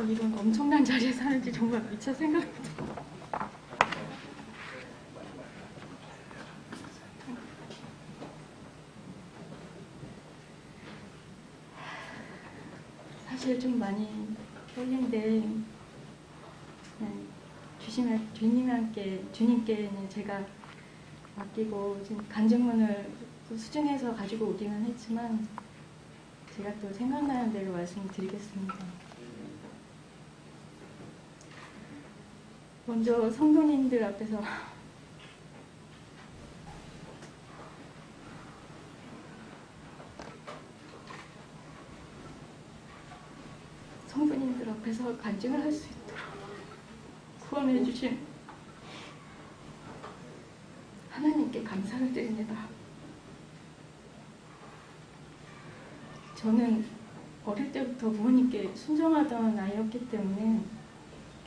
이런 엄청난 자리에 사는지 정말 미처 생각도. 사실 좀 많이 떨리는데 주님께는 제가 맡기고 지금 간증문을 또 수정해서 가지고 오기는 했지만 제가 또 생각나는 대로 말씀드리겠습니다. 먼저 성도님들 앞에서 성도님들 앞에서 간증을 할 수 있도록 구원해 주신 하나님께 감사를 드립니다. 저는 어릴 때부터 부모님께 순종하던 아이였기 때문에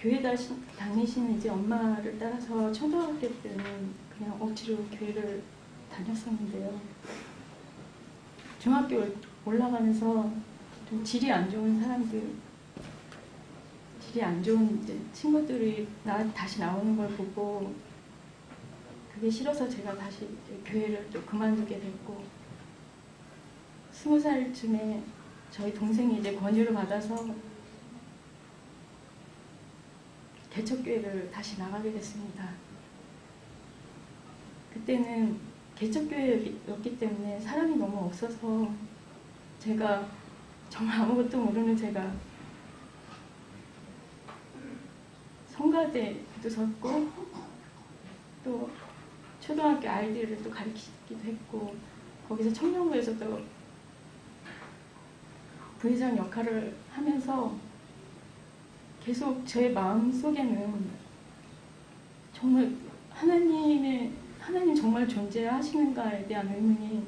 교회 다니시는 이제 엄마를 따라서 초등학교 때는 그냥 억지로 교회를 다녔었는데요. 중학교 올라가면서 좀 질이 안 좋은 이제 친구들이 다시 나오는 걸 보고 그게 싫어서 제가 다시 교회를 또 그만두게 됐고 20살쯤에 저희 동생이 이제 권유를 받아서 개척교회를 다시 나가게 됐습니다. 그때는 개척교회였기 때문에 사람이 너무 없어서 제가 정말 아무것도 모르는 제가 성가대도 섰고 또 초등학교 아이들을 또 가르치기도 했고 거기서 청년부에서도 부회장 역할을 하면서 계속 제 마음속에는 정말 하나님 정말 존재하시는가에 대한 의문이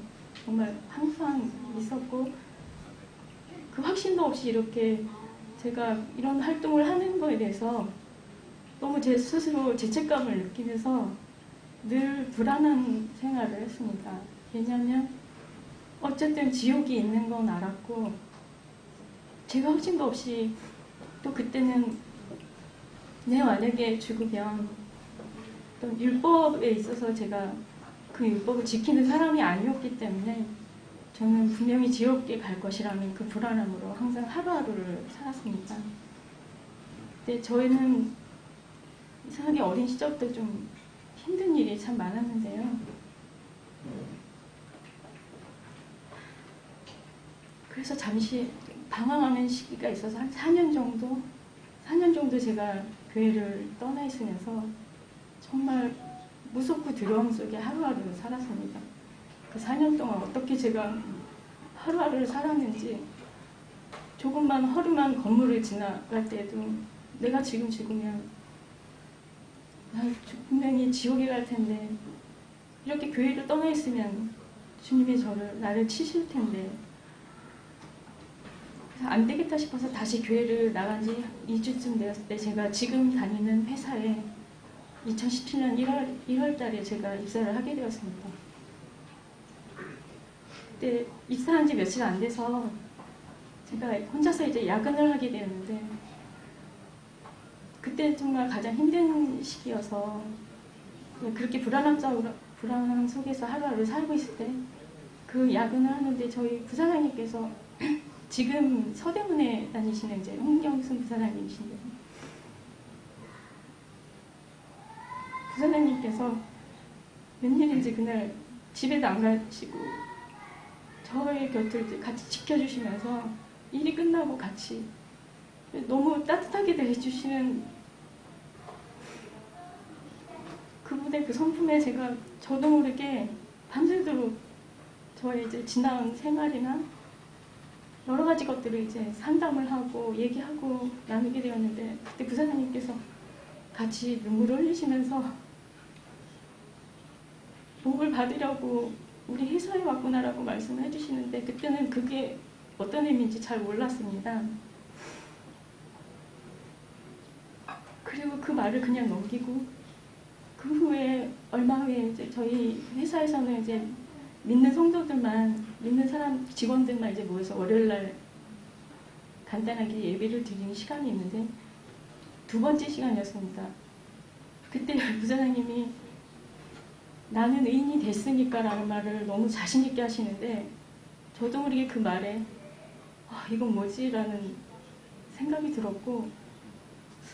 정말 항상 있었고 그 확신도 없이 이렇게 제가 이런 활동을 하는 거에 대해서 너무 제 스스로 죄책감을 느끼면서 늘 불안한 생활을 했습니다. 왜냐하면 어쨌든 지옥이 있는 건 알았고 제가 확신도 없이 또 그때는 내가 만약에 죽으면 또 율법에 있어서 제가 그 율법을 지키는 사람이 아니었기 때문에 저는 분명히 지옥에 갈 것이라는 그 불안함으로 항상 하루하루를 살았습니다. 근데 저희는 이상하게 어린 시절부터 좀 힘든 일이 참 많았는데요. 그래서 잠시 방황하는 시기가 있어서 한 4년 정도 제가 교회를 떠나 있으면서 정말 무섭고 두려움 속에 하루하루를 살았습니다. 그 4년 동안 어떻게 제가 하루하루를 살았는지 조금만 허름한 건물을 지나갈 때도 내가 지금 죽으면 나 분명히 지옥에 갈 텐데 이렇게 교회를 떠나 있으면 주님이 나를 치실 텐데 그래서 안 되겠다 싶어서 다시 교회를 나간 지 2주쯤 되었을 때 제가 지금 다니는 회사에 2017년 1월 달에 제가 입사를 하게 되었습니다. 그때 입사한 지 며칠 안 돼서 제가 혼자서 이제 야근을 하게 되었는데 그때 정말 가장 힘든 시기여서 그렇게 불안함 속에서 하루하루 살고 있을 때 그 야근을 하는데 저희 부사장님께서 지금 서대문에 다니시는 이제 홍경순 부사장님이신데 부사장님께서 웬일인지 그날 집에도 안 가시고 저의 곁을 같이 지켜주시면서 일이 끝나고 같이 너무 따뜻하게 대해주시는 그분의 그 성품에 제가 저도 모르게 밤새도록 저의 이제 지나온 생활이나 여러 가지 것들을 이제 상담을 하고 얘기하고 나누게 되었는데 그때 부사장님께서 같이 눈물을 흘리시면서 복을 받으려고 우리 회사에 왔구나라고 말씀을 해주시는데 그때는 그게 어떤 의미인지 잘 몰랐습니다. 그리고 그 말을 그냥 넘기고 그 후에 얼마 후에 이제 저희 회사에서는 이제 믿는 성도들만 믿는 직원들만 이제 모여서 월요일 날 간단하게 예배를 드리는 시간이 있는데 두 번째 시간이었습니다. 그때 부사장님이 나는 의인이 됐으니까 라는 말을 너무 자신 있게 하시는데 저도 모르게 그 말에 이건 뭐지? 라는 생각이 들었고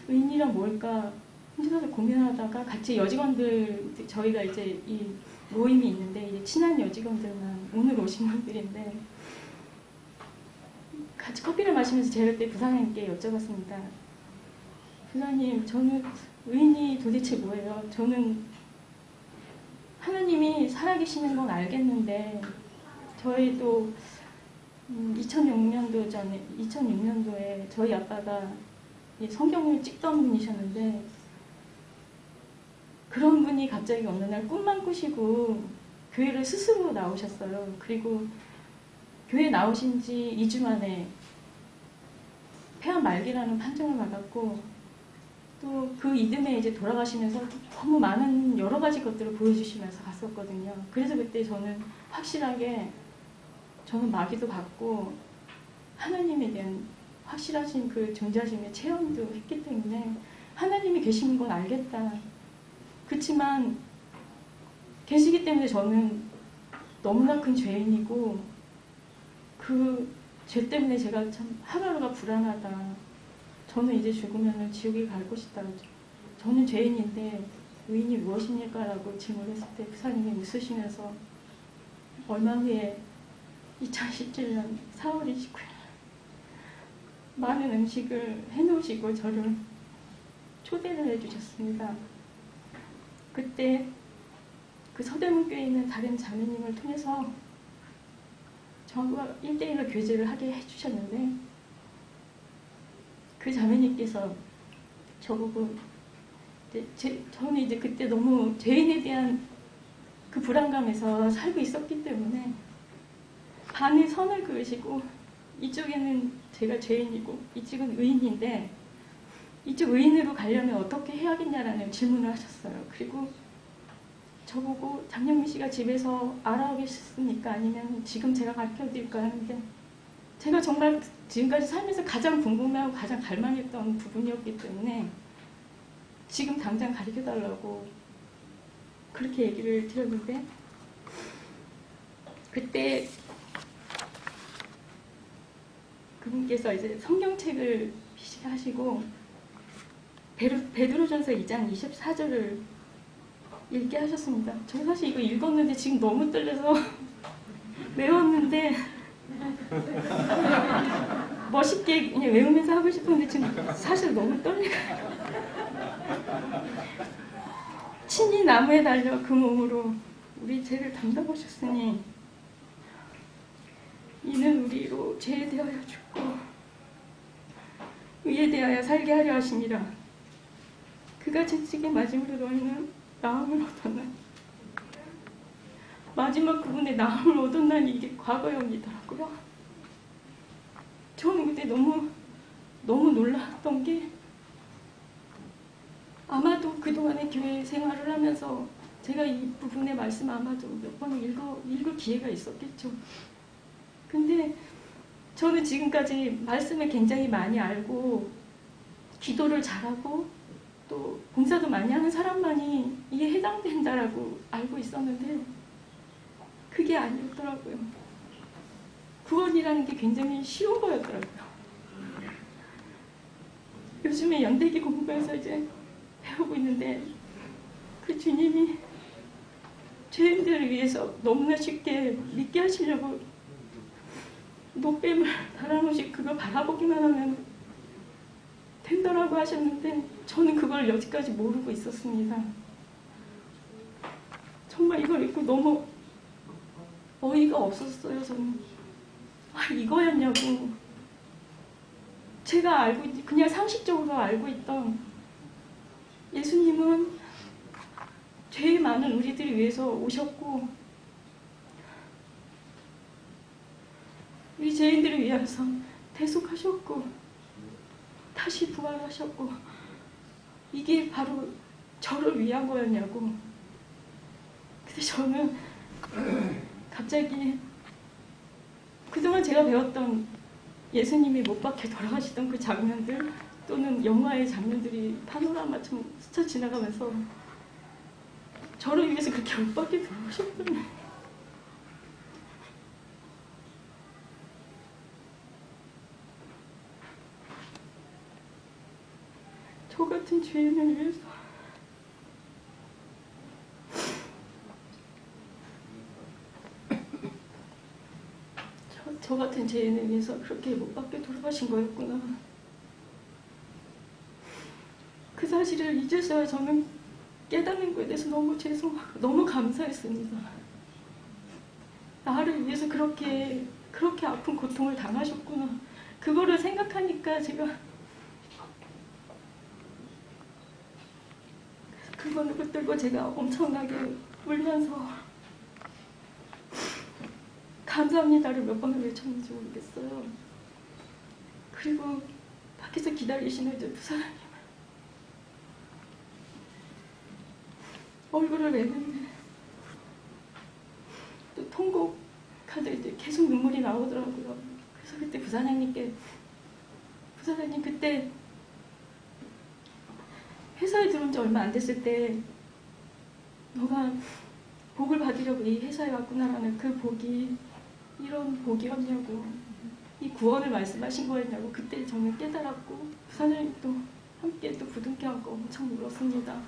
의인이란 뭘까 혼자서 고민하다가 같이 여직원들 저희가 이제 이 모임이 있는데 이제 친한 여직원들만 오늘 오신 분들인데 같이 커피를 마시면서 제가 그때 부사장님께 여쭤봤습니다. 부사장님, 저는 의인이 도대체 뭐예요? 저는 하나님이 살아계시는 건 알겠는데 저희도 2006년도에 저희 아빠가 성경을 찍던 분이셨는데 그런 분이 갑자기 어느 날 꿈만 꾸시고 교회를 스스로 나오셨어요. 그리고 교회 나오신 지 2주 만에 폐암 말기라는 판정을 받았고 또 그 이듬해 이제 돌아가시면서 너무 많은 여러 가지 것들을 보여주시면서 갔었거든요. 그래서 그때 저는 확실하게 저는 마귀도 받고 하나님에 대한 확실하신 그 존재하심의 체험도 했기 때문에 하나님이 계시는 건 알겠다. 그렇지만 계시기 때문에 저는 너무나 큰 죄인이고 그 죄 때문에 제가 참 하루하루가 불안하다. 저는 이제 죽으면 지옥에 갈 것이다. 저는 죄인인데 의인이 무엇입니까? 라고 질문했을 때 부사님이 웃으시면서 얼마 후에 2017년 4월 29일 많은 음식을 해놓으시고 저를 초대를 해주셨습니다. 그때 그 서대문교회에 있는 다른 자매님을 통해서 저와 1대1로 교제를 하게 해주셨는데 그 자매님께서 저보고 저는 이제 그때 너무 죄인에 대한 그 불안감에서 살고 있었기 때문에 반을 선을 그으시고 이쪽에는 제가 죄인이고 이쪽은 의인인데 이쪽 의인으로 가려면 어떻게 해야겠냐라는 질문을 하셨어요. 그리고 저보고 장영민 씨가 집에서 알아보겠습니까? 아니면 지금 제가 가르쳐드릴까 하는데 제가 정말 지금까지 살면서 가장 궁금해하고 가장 갈망했던 부분이었기 때문에 지금 당장 가르쳐달라고 그렇게 얘기를 드렸는데 그때 그분께서 이제 성경책을 비시하시고 베드로전서 2장 24절을 읽게 하셨습니다. 저 사실 이거 읽었는데 지금 너무 떨려서 외웠는데 멋있게 그냥 외우면서 하고 싶은데 지금 사실 너무 떨려요. 친히 나무에 달려 그 몸으로 우리 죄를 담당하셨으니 이는 우리로 죄에 대하여 죽고 의에 대하여 살게 하려 하심이라. 그가 채찍에 맞음으로 너희는 나음을 얻었나니 마지막 그분의 나음을 얻었나니 이게 과거형이더라고요. 저는 그때 너무 놀랐던 게 아마도 그동안의 교회 생활을 하면서 제가 이 부분의 말씀 아마도 몇 번 읽을 기회가 있었겠죠. 근데 저는 지금까지 말씀을 굉장히 많이 알고 기도를 잘하고 또 봉사도 많이 하는 사람만이 이에 해당된다라고 알고 있었는데 그게 아니었더라고요. 구원이라는 게 굉장히 쉬운 거였더라고요. 요즘에 연대기 공부해서 이제 배우고 있는데 그 주님이 죄인들을 위해서 너무나 쉽게 믿게 하시려고 노뱀을 달아놓으시 그걸 바라보기만 하면 된다라고 하셨는데 저는 그걸 여지까지 모르고 있었습니다. 정말 이걸 읽고 너무 어이가 없었어요. 저는 이거였냐고. 제가 그냥 상식적으로 알고 있던 예수님은 죄 많은 우리들을 위해서 오셨고 우리 죄인들을 위해서 대속하셨고 다시 부활하셨고 이게 바로 저를 위한 거였냐고. 근데 저는 갑자기 그동안 제가 배웠던 예수님이 못 박혀 돌아가시던 그 장면들 또는 영화의 장면들이 파노라마처럼 스쳐 지나가면서 저를 위해서 그렇게 못 박혀 돌아가셨거든요. 저 같은 죄인을 위해서 저 같은 죄인을 위해서 그렇게 못 박혀 돌아가신 거였구나. 그 사실을 이제서야 저는 깨닫는 거에 대해서 너무 죄송하고 너무 감사했습니다. 나를 위해서 그렇게 아픈 고통을 당하셨구나. 그거를 생각하니까 제가 그거를 붙들고 제가 엄청나게 울면서 감사합니다를 몇 번을 외쳤는지 모르겠어요. 그리고 밖에서 기다리시는 이제 부사장님을 얼굴을 내는데 또 통곡하다 이제 계속 눈물이 나오더라고요. 그래서 그때 부사장님께 부사장님 그때 회사에 들어온 지 얼마 안 됐을 때 너가 복을 받으려고 이 회사에 왔구나라는 그 복이 이런 복이었냐고 이 구원을 말씀하신 거였냐고 그때 저는 깨달았고 부사장님도 함께 또 부둥켜 안고 엄청 울었습니다.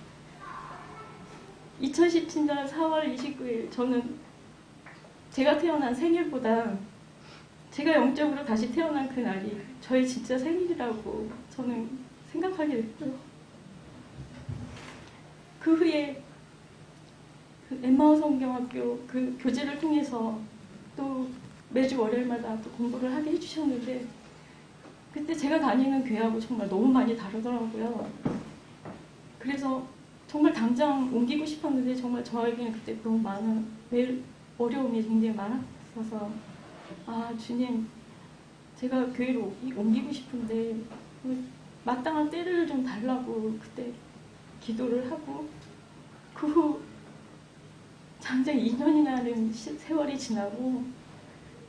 2017년 4월 29일 저는 제가 태어난 생일보다 제가 영적으로 다시 태어난 그날이 저의 진짜 생일이라고 저는 생각하게 됐고요. 그 후에 그 엠마오 성경학교 그 교재를 통해서 또 매주 월요일마다 또 공부를 하게 해주셨는데 그때 제가 다니는 교회하고 정말 너무 많이 다르더라고요. 그래서 정말 당장 옮기고 싶었는데 정말 저에게는 그때 너무 많은 매일 어려움이 굉장히 많았어서 아 주님 제가 교회로 옮기고 싶은데 마땅한 때를 좀 달라고 그때 기도를 하고 그 후 장장 2년이라는 세월이 지나고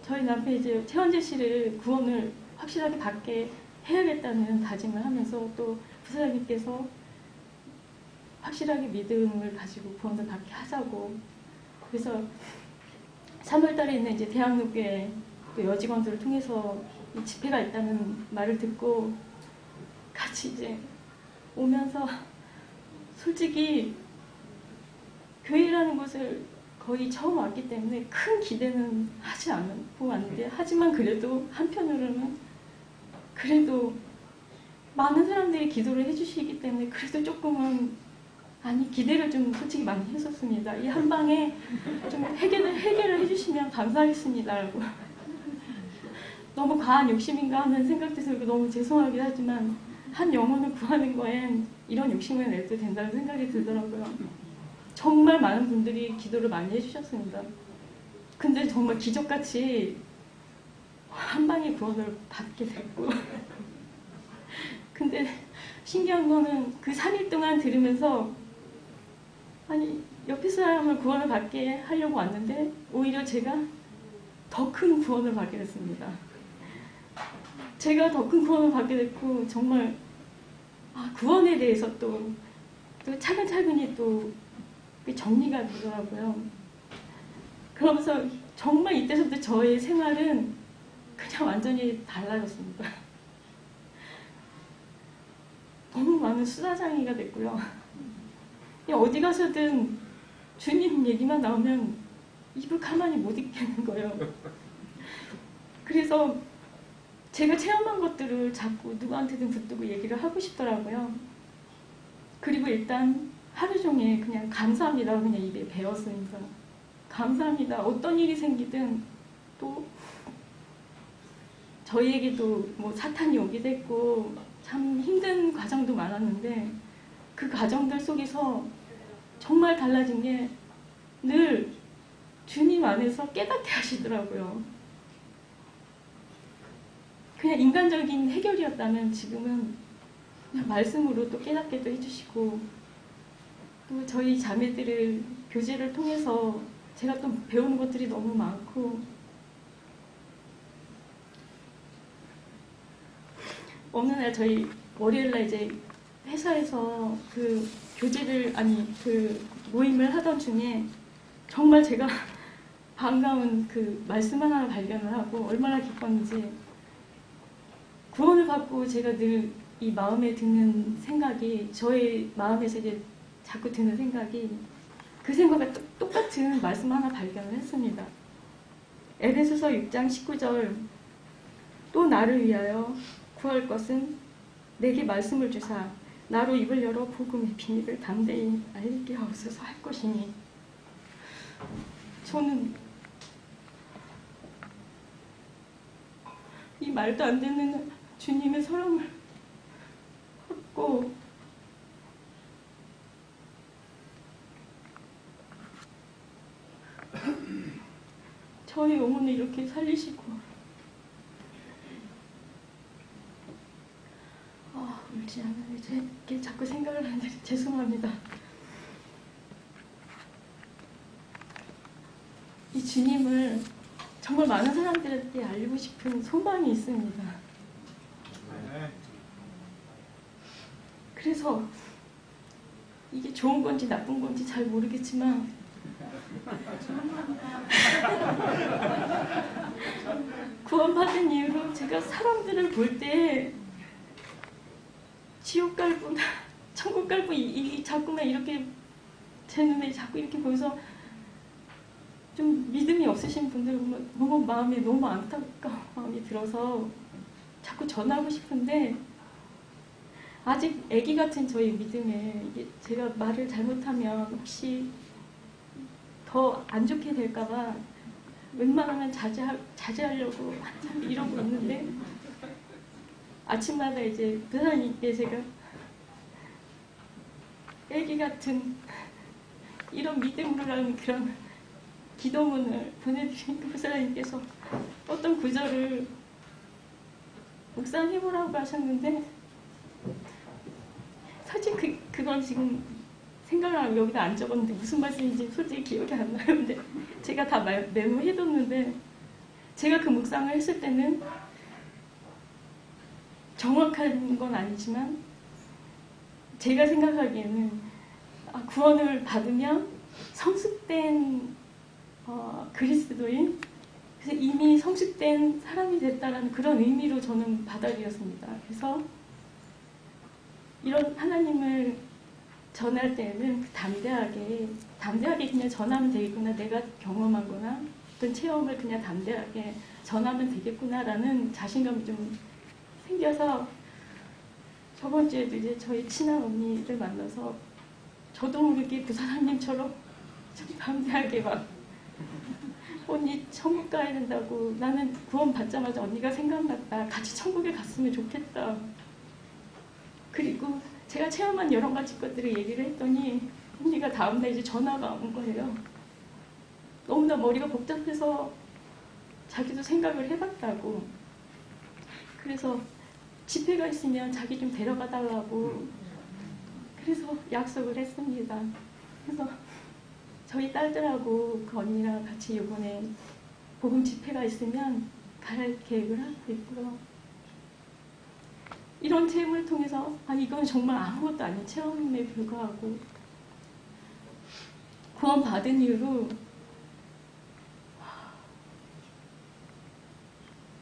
저희 남편이 이제 최원재 씨를 구원을 확실하게 받게 해야겠다는 다짐을 하면서 또 부사장님께서 확실하게 믿음을 가지고 구원을 받게 하자고 그래서 3월달에 있는 이제 대학로교회 또 여직원들을 통해서 이 집회가 있다는 말을 듣고 같이 이제 오면서 솔직히 교회라는 곳을 거의 처음 왔기 때문에 큰 기대는 하지 않고 왔는데 하지만 그래도 한편으로는 그래도 많은 사람들이 기도를 해주시기 때문에 그래도 조금은 아니 기대를 좀 솔직히 많이 했었습니다. 이 한 방에 좀 해결을 해주시면 감사하겠습니다라고 너무 과한 욕심인가 하는 생각도 들고 너무 죄송하긴 하지만 한 영혼을 구하는 거엔 이런 욕심을 내도 된다는 생각이 들더라고요. 정말 많은 분들이 기도를 많이 해주셨습니다. 근데 정말 기적같이 한 방에 구원을 받게 됐고 근데 신기한 거는 그 3일 동안 들으면서 아니 옆에 사람을 구원을 받게 하려고 왔는데 오히려 제가 더 큰 구원을 받게 됐습니다. 제가 더 큰 구원을 받게 됐고 정말 구원에 대해서 또 차근차근히 또 정리가 되더라고요. 그러면서 정말 이때부터 저의 생활은 그냥 완전히 달라졌습니다. 너무 많은 수다장이가 됐고요. 어디 가서든 주님 얘기만 나오면 입을 가만히 못 있겠는 거예요. 그래서 제가 체험한 것들을 자꾸 누구한테든 붙들고 얘기를 하고 싶더라고요. 그리고 일단 하루 종일 그냥 감사합니다 그냥 입에 배웠습니다. 감사합니다. 어떤 일이 생기든 또 저희에게도 뭐 사탄이 오기도 했고 참 힘든 과정도 많았는데 그 과정들 속에서 정말 달라진 게 늘 주님 안에서 깨닫게 하시더라고요. 그냥 인간적인 해결이었다면 지금은 그냥 말씀으로 또 깨닫게도 해주시고 또 저희 자매들을 교제를 통해서 제가 또 배우는 것들이 너무 많고 어느 날 저희 월요일날 이제 회사에서 그 교제를 그 모임을 하던 중에 정말 제가 반가운 그 말씀 하나 발견을 하고 얼마나 기뻤는지, 구원을 받고 제가 늘 이 마음에 드는 생각이, 저의 마음에서 이제 자꾸 드는 생각이, 그 생각과 똑같은 말씀 하나 발견을 했습니다. 에베소서 6장 19절, 또 나를 위하여 구할 것은 내게 말씀을 주사 나로 입을 열어 복음의 비밀을 담대히 알리게 하옵소서 할 것이니, 저는 이 말도 안 되는 주님의 사랑을 받고 저의 영혼을 이렇게 살리시고, 울지 않아요. 이렇게 자꾸 생각을 하는데 죄송합니다. 이 주님을 정말 많은 사람들한테 알리고 싶은 소망이 있습니다. 그래서 이게 좋은 건지 나쁜 건지 잘 모르겠지만 구원받은 이후로 제가 사람들을 볼 때 지옥 갈 분, 천국 갈 분, 이 자꾸만 이렇게 제 눈에 자꾸 이렇게 보여서 좀 믿음이 없으신 분들 보면 너무 마음에 너무 안타까운 마음이 들어서 자꾸 전하고 싶은데, 아직 아기 같은 저희 믿음에 이게 제가 말을 잘못하면 혹시 더 안 좋게 될까봐 웬만하면 자제하려고 한참 이러고 있는데, 아침마다 이제 부사님께 제가 아기 같은 이런 믿음으로라는 그런 기도문을 보내드리니까 부사님께서 어떤 구절을 묵상해보라고 하셨는데, 사실 그건 지금 생각을 하고 여기다 안 적었는데 무슨 말씀인지 솔직히 기억이 안 나요. 근데 제가 다 메모해뒀는데, 제가 그 묵상을 했을 때는 정확한 건 아니지만 제가 생각하기에는 구원을 받으면 성숙된 그리스도인, 그래서 이미 성숙된 사람이 됐다는 그런 의미로 저는 받아들였습니다. 그래서 이런 하나님을 전할 때는 담대하게 그냥 전하면 되겠구나, 내가 경험한 거나 어떤 체험을 그냥 담대하게 전하면 되겠구나라는 자신감이 좀 생겨서, 저번 주에도 이제 저희 친한 언니를 만나서 저도 모르게 부사장님처럼 좀 담대하게 막, 언니 천국 가야 된다고, 나는 구원 받자마자 언니가 생각났다, 같이 천국에 갔으면 좋겠다. 그리고 제가 체험한 여러 가지 것들을 얘기를 했더니 언니가 다음날 이제 전화가 온 거예요. 너무나 머리가 복잡해서 자기도 생각을 해봤다고. 그래서 집회가 있으면 자기 좀 데려가 달라고. 그래서 약속을 했습니다. 그래서 저희 딸들하고 그 언니랑 같이 이번에 복음 집회가 있으면 갈 계획을 하고 있고요. 이런 체험을 통해서 이건 정말 아무것도 아닌 체험에 불과하고, 구원 받은 이후로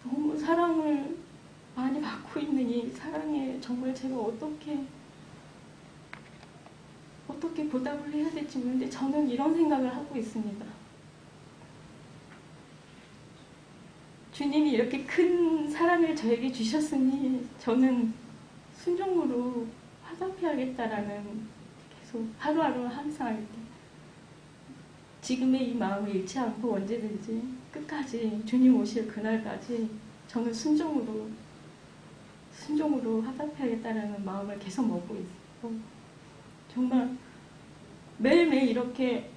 너무 사랑을 많이 받고 있는 이 사랑에 정말 제가 어떻게 보답을 해야 될지 모르는데, 저는 이런 생각을 하고 있습니다. 주님이 이렇게 큰 사랑을 저에게 주셨으니 저는 순종으로 화답해야겠다라는, 계속 하루하루 항상 이렇게 지금의 이 마음을 잃지 않고 언제든지 끝까지 주님 오실 그날까지 저는 순종으로 화답해야겠다라는 마음을 계속 먹고 있어요. 정말 매일매일 이렇게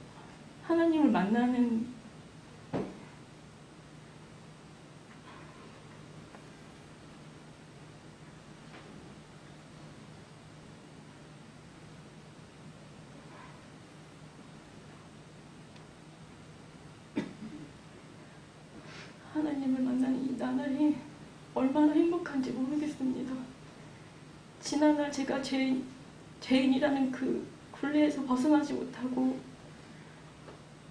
하나님을 만나는 이 나날이 얼마나 행복한지 모르겠습니다. 지난날 제가 죄인이라는 그 굴레에서 벗어나지 못하고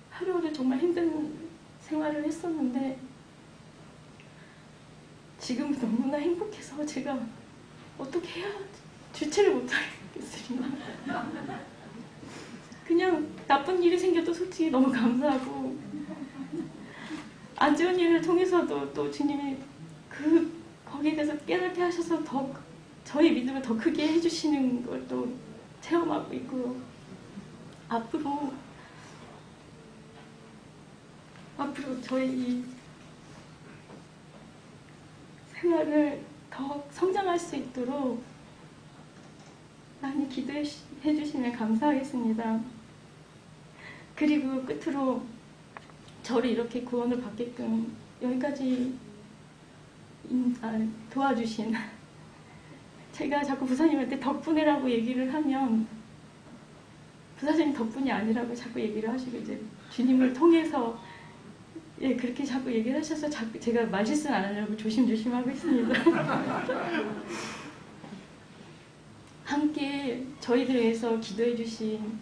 하루하루 정말 힘든 생활을 했었는데 지금 너무나 행복해서 제가 어떻게 해야 주체를 못하겠습니다. 그냥 나쁜 일이 생겨도 솔직히 너무 감사하고 안 좋은 일을 통해서도 또 주님이 거기에 대해서 깨닫게 하셔서 더 저희 믿음을 더 크게 해주시는 걸 또 체험하고 있고요. 앞으로 저희 이 생활을 더 성장할 수 있도록 많이 기도해 주시면 감사하겠습니다. 그리고 끝으로 저를 이렇게 구원을 받게끔 여기까지 도와주신 제가 자꾸 부사님한테 덕분에라고 얘기를 하면 부사님 덕분이 아니라고 자꾸 얘기를 하시고 이제 주님을 통해서 그렇게 자꾸 얘기를 하셔서 자꾸 제가 말실수 안 하려고 조심조심 하고 있습니다. 함께 저희들 위해서 기도해 주신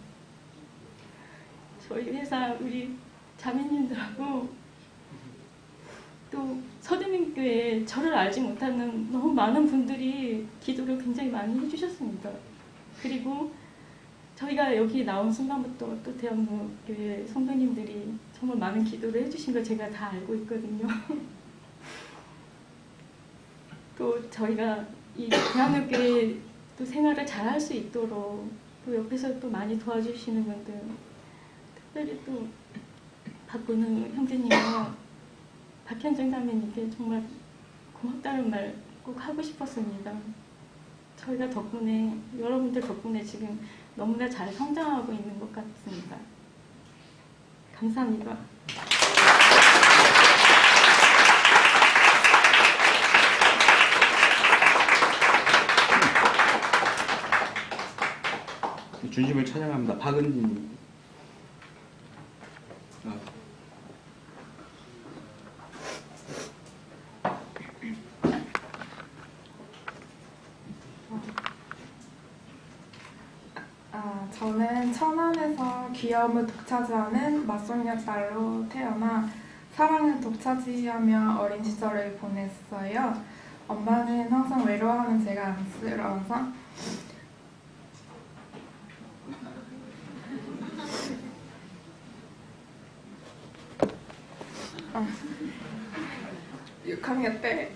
저희 회사 우리 자매님들하고 또 서대민교회 저를 알지 못하는 너무 많은 분들이 기도를 굉장히 많이 해주셨습니다. 그리고 저희가 여기 나온 순간부터 또 대학로교회 성도님들이 정말 많은 기도를 해주신 걸 제가 다 알고 있거든요. 또 저희가 이 대학로교회 또 생활을 잘 할 수 있도록 또 옆에서 또 많이 도와주시는 분들, 특별히 또 박근우 형제님과 박현정 자매님께 정말 고맙다는 말 꼭 하고 싶었습니다. 저희가 덕분에, 여러분들 덕분에 지금 너무나 잘 성장하고 있는 것 같습니다. 감사합니다. 주님을 찬양합니다. 박은진. 저는 천안에서 귀여움을 독차지하는 맞송녀 딸로 태어나 사랑을 독차지하며 어린 시절을 보냈어요. 엄마는 항상 외로워하는 제가 안쓰러워서 아, 6학년 때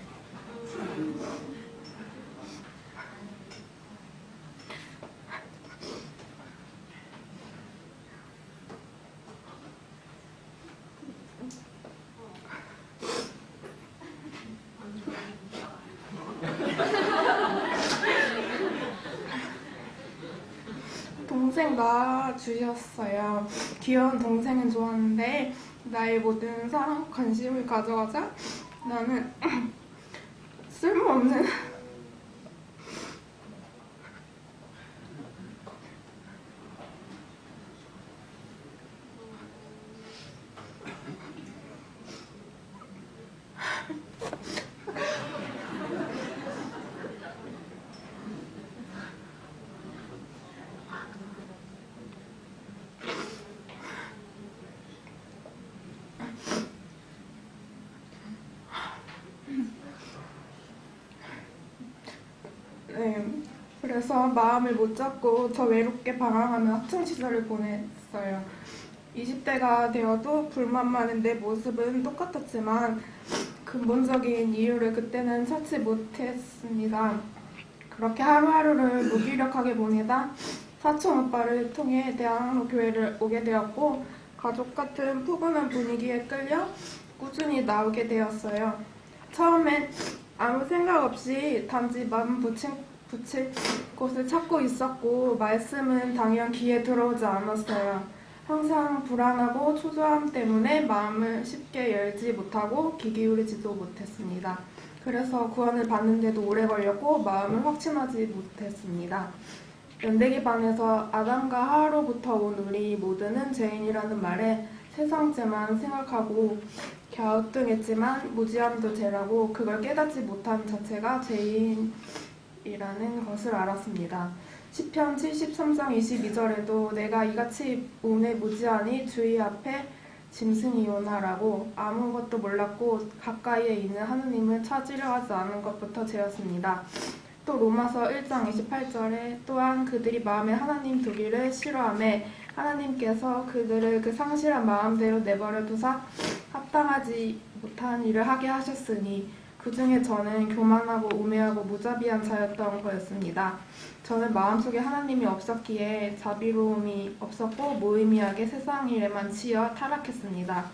동생 낳아주셨어요. 귀여운 동생은 좋았는데 나의 모든 사랑, 관심을 가져가자 나는 쓸모없는 그래서 마음을 못 잡고 더 외롭게 방황하며 학창시절을 보냈어요. 20대가 되어도 불만 많은 내 모습은 똑같았지만 근본적인 이유를 그때는 찾지 못했습니다. 그렇게 하루하루를 무기력하게 보내다 사촌 오빠를 통해 대학로 교회를 오게 되었고 가족 같은 포근한 분위기에 끌려 꾸준히 나오게 되었어요. 처음엔 아무 생각 없이 단지 마음 붙일 곳을 찾고 있었고 말씀은 당연 귀에 들어오지 않았어요. 항상 불안하고 초조함 때문에 마음을 쉽게 열지 못하고 귀 기울이지도 못했습니다. 그래서 구원을 받는데도 오래 걸렸고 마음을 확신하지 못했습니다. 연대기 반에서 아담과 하와로부터 온 우리 모두는 죄인이라는 말에 세상죄만 생각하고 갸우뚱했지만 무지함도 죄라고 그걸 깨닫지 못한 자체가 죄인 것이라는 것을 알았습니다. 시편 73장 22절에도 내가 이같이 운에 무지하니 주의 앞에 짐승이오나라고 아무것도 몰랐고 가까이에 있는 하느님을 찾으려 하지 않은 것부터 죄였습니다. 또 로마서 1장 28절에 또한 그들이 마음에 하나님 두기를 싫어하며 하나님께서 그들을 그 상실한 마음대로 내버려 두사 합당하지 못한 일을 하게 하셨으니 그 중에 저는 교만하고 우매하고 무자비한 자였던 거였습니다. 저는 마음속에 하나님이 없었기에 자비로움이 없었고 무의미하게 세상 일에만 치여 타락했습니다.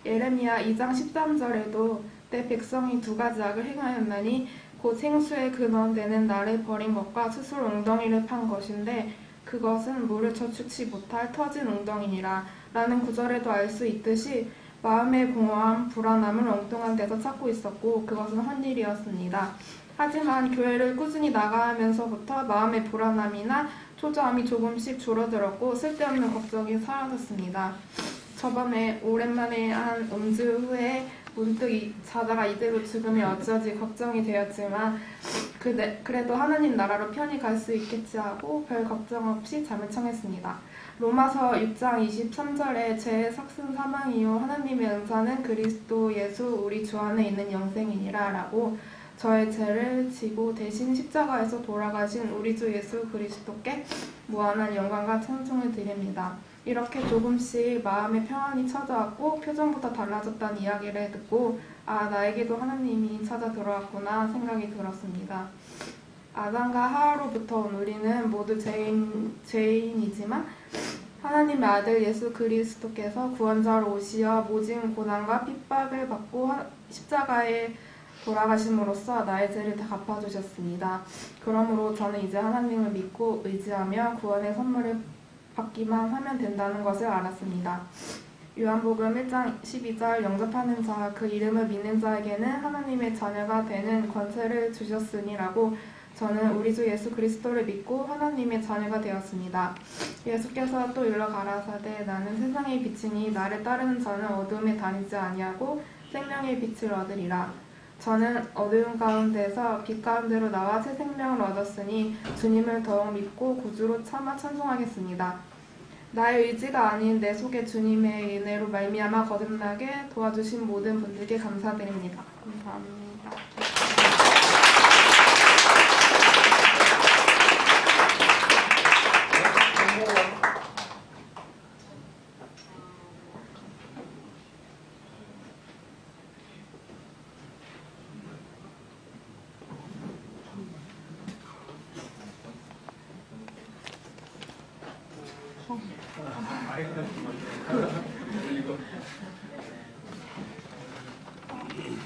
예레미야 2장 13절에도 내 백성이 두 가지 악을 행하였나니 곧 생수의 근원되는 나를 버린 것과 스스로 웅덩이를 판 것인데 그것은 물을 저축치 못할 터진 웅덩이니라 라는 구절에도 알 수 있듯이 마음의 공허함, 불안함을 엉뚱한 데서 찾고 있었고 그것은 헛일이었습니다. 하지만 교회를 꾸준히 나가면서부터 마음의 불안함이나 초조함이 조금씩 줄어들었고 쓸데없는 걱정이 사라졌습니다. 저번에 오랜만에 한 음주 후에 문득 자다가 이대로 죽으면 어쩌지 걱정이 되었지만 그래도 하나님 나라로 편히 갈 수 있겠지 하고 별 걱정 없이 잠을 청했습니다. 로마서 6장 23절에 죄의 삭슨 사망이요 하나님의 은사는 그리스도 예수 우리 주 안에 있는 영생이니라 라고 저의 죄를 지고 대신 십자가에서 돌아가신 우리 주 예수 그리스도께 무한한 영광과 찬송을 드립니다. 이렇게 조금씩 마음의 평안이 찾아왔고 표정부터 달라졌다는 이야기를 듣고 나에게도 하나님이 찾아 들어왔구나 생각이 들었습니다. 아담과 하와로부터 온 우리는 모두 죄인이지만 하나님의 아들 예수 그리스도께서 구원자로 오시어 모진 고난과 핍박을 받고 십자가에 돌아가심으로써 나의 죄를 다 갚아주셨습니다. 그러므로 저는 이제 하나님을 믿고 의지하며 구원의 선물을 받기만 하면 된다는 것을 알았습니다. 요한복음 1장 12절 영접하는 자, 그 이름을 믿는 자에게는 하나님의 자녀가 되는 권세를 주셨으니라고 저는 우리 주 예수 그리스도를 믿고 하나님의 자녀가 되었습니다. 예수께서 또 일러 가라사대 나는 세상의 빛이니 나를 따르는 자는 어둠에 다니지 아니하고 생명의 빛을 얻으리라. 저는 어두운 가운데서 빛 가운데로 나와 새 생명을 얻었으니 주님을 더욱 믿고 구주로 참아 찬송하겠습니다. 나의 의지가 아닌 내 속에 주님의 은혜로 말미암아 거듭나게 도와주신 모든 분들께 감사드립니다. 감사합니다.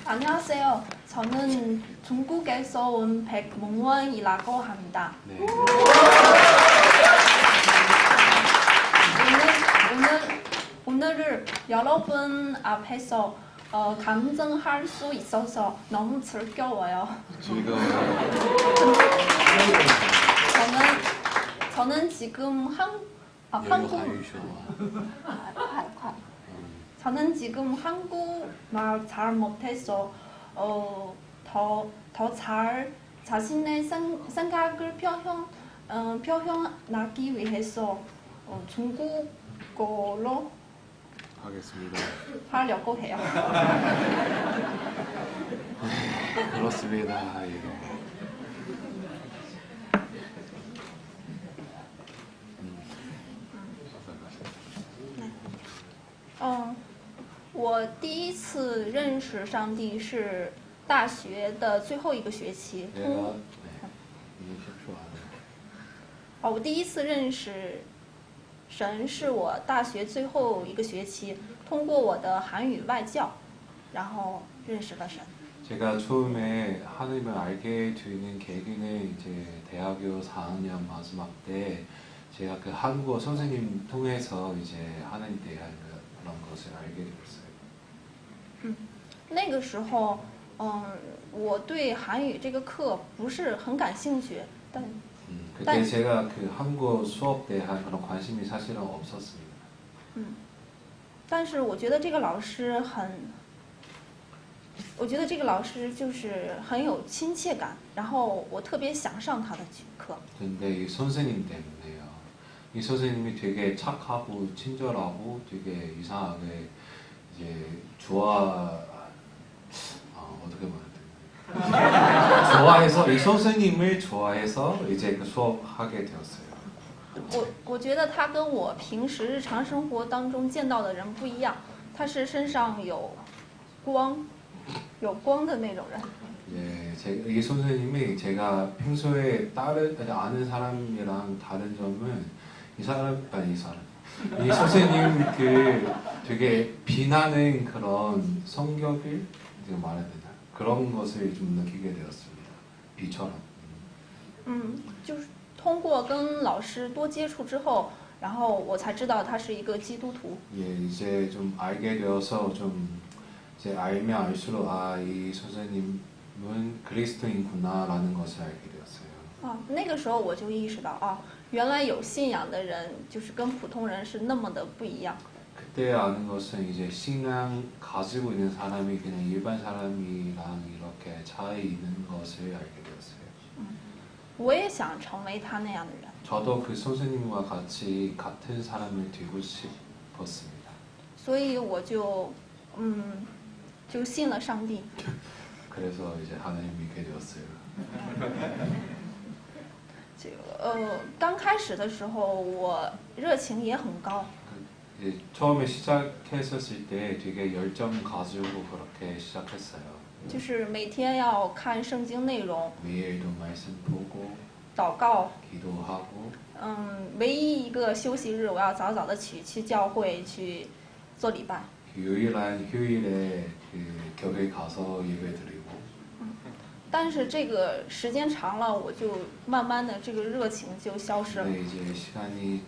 안녕하세요. 저는 중국에서 온 백몽원이라고 합니다. 네. 오늘을 여러분 앞에서 감정할 수 있어서 너무 즐거워요. 저는 지금 저는 지금 한국말 잘 못해서 더 잘 자신의 생각을 표현하기 위해서 중국어로 하겠습니다. 하려고 해요. 그렇습니다. 예. 我第一次认识上帝是大学的最后一个学期。我第一次认识神是我大学最后一个学期，通过我的韩语外教，然后认识了神。 제가 처음에 하나님을 알게 되는 계기는 이제 대학교 4학년 마지막 때 제가 그 한국어 선생님 통해서 이제 하나님 대한 그런 것을 알게 되었어요. 那个时候，我对韩语这个课不是很感兴趣， 그때 제가 그 한국어 수업 대한 그런 관심이 사실은 없었습니다. 但是我觉得这个老师我觉得这个老师就是很有亲切感，然后我特别想上他的课。 근데 이 선생님 때문에요. 이 선생님이 되게 착하고 친절하고 되게 이상하게 이제 어떻게 말해야 되나? 좋아해서 이 선생님을 좋아해서 이제 그 수업하게 되었어요. 我觉得他跟我平时日常生活当中见到的人不一样，他是身上有光的那种人。 예, 이 선생님이 제가 평소에 아는 사람이랑 다른 점은 이 선생님 그 되게 비나는 그런 성격을 이제 말해야 되나 그런 것을 좀 느끼게 되었습니다. 비처럼. 就是通过跟老师多接触之后，然后我才知道他是一个基督徒。 예, 이제 좀 알게 되어서 좀 이제 알면 알수록 이 선생님은 그리스도인구나라는 것을 알게 되었어요. 那个时候我就意识到原来有信仰的人就是跟普通人是那么的不一样。 그때 아는 것은 이제 신앙 가지고 있는 사람이 그냥 일반 사람이랑 이렇게 차이 있는 것을 알게 되었어요. 我也想成为他那样的人。 저도 그 선생님과 같이 같은 사람을 되고 싶었습니다. 所以我就信了上帝。 그래서 이제 하나님 믿게 되었어요. 刚开始的时候我热情也很高。 처음에 시작했었을 때 되게 열정 가지고 그렇게 시작했어요. 就是每天要看圣经内容， 매일도 말씀 보고 祷告。 기도하고 唯一一个休息日，我要早早的去教会去做礼拜。 유일한 휴일에 그 교회 가서 예배드리고. 但是这个时间长了，我就慢慢的这个热情就消失了。 근데 이제 시간이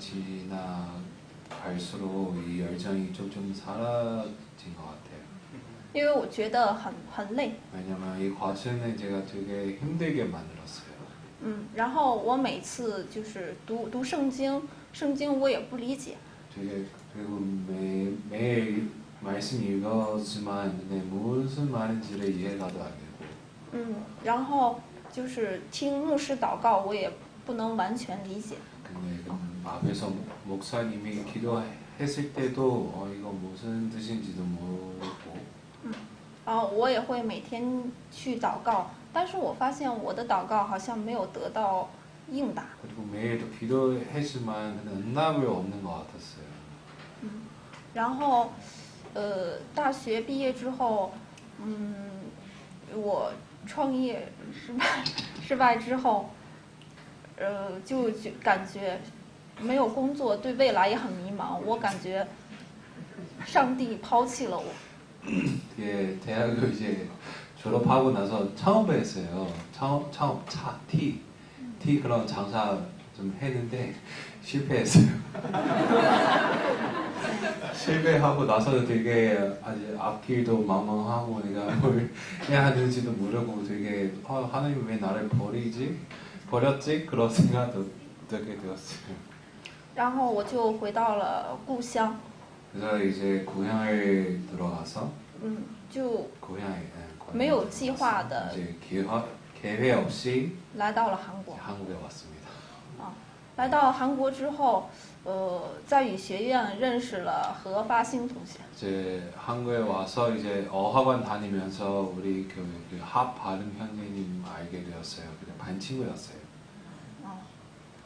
지나갈수록 이 열정이 좀 사라진 것 같아요. 因为我觉得很累。 왜냐면 이 과정은 제가 되게 힘들게 만들었어요. 然后我每次就是读圣经我也不理解。 되게 그리고 매일 말씀 읽었지만 근데 무슨 말인지를 이해가 안 되고. 然后就是听牧师祷告，我也不能完全理解。 근데 앞에서 목사님이 기도했을 때도 이거 무슨 뜻인지도 모르고. 我也会每天去祷告，但是我发现我的祷告好像没有得到应答。 그리고 매일도 기도했지만 응답이 없는 것 같았어요. 然后大学毕业之后，我创业失败之后，就感觉没有工作，对未来也很迷茫。我感觉上帝抛弃了我。 예, 대학을 이제 졸업하고 나서 창업을 했어요. 티 그런 장사 좀 했는데 실패했어요. 실패하고 나서 되게 아주 앞길도 망망하고 내가 뭘 해야 하는지도 모르고 되게 하나님 왜 나를 버렸지? 그런 생각도 들게 되었어요. 然后我就回到了故乡。 그래서 이제 고향을 들어가서 就 고향에 没有计划的 이제 계획 없이 来到了韩国。 한국에 왔습니다. 来到韩国之后，在语学院认识了何发兴同学。 이제 한국에 와서 이제 어학원 다니면서 우리 그 합바른 형제님 알게 되었어요. 그냥 반 친구였어요.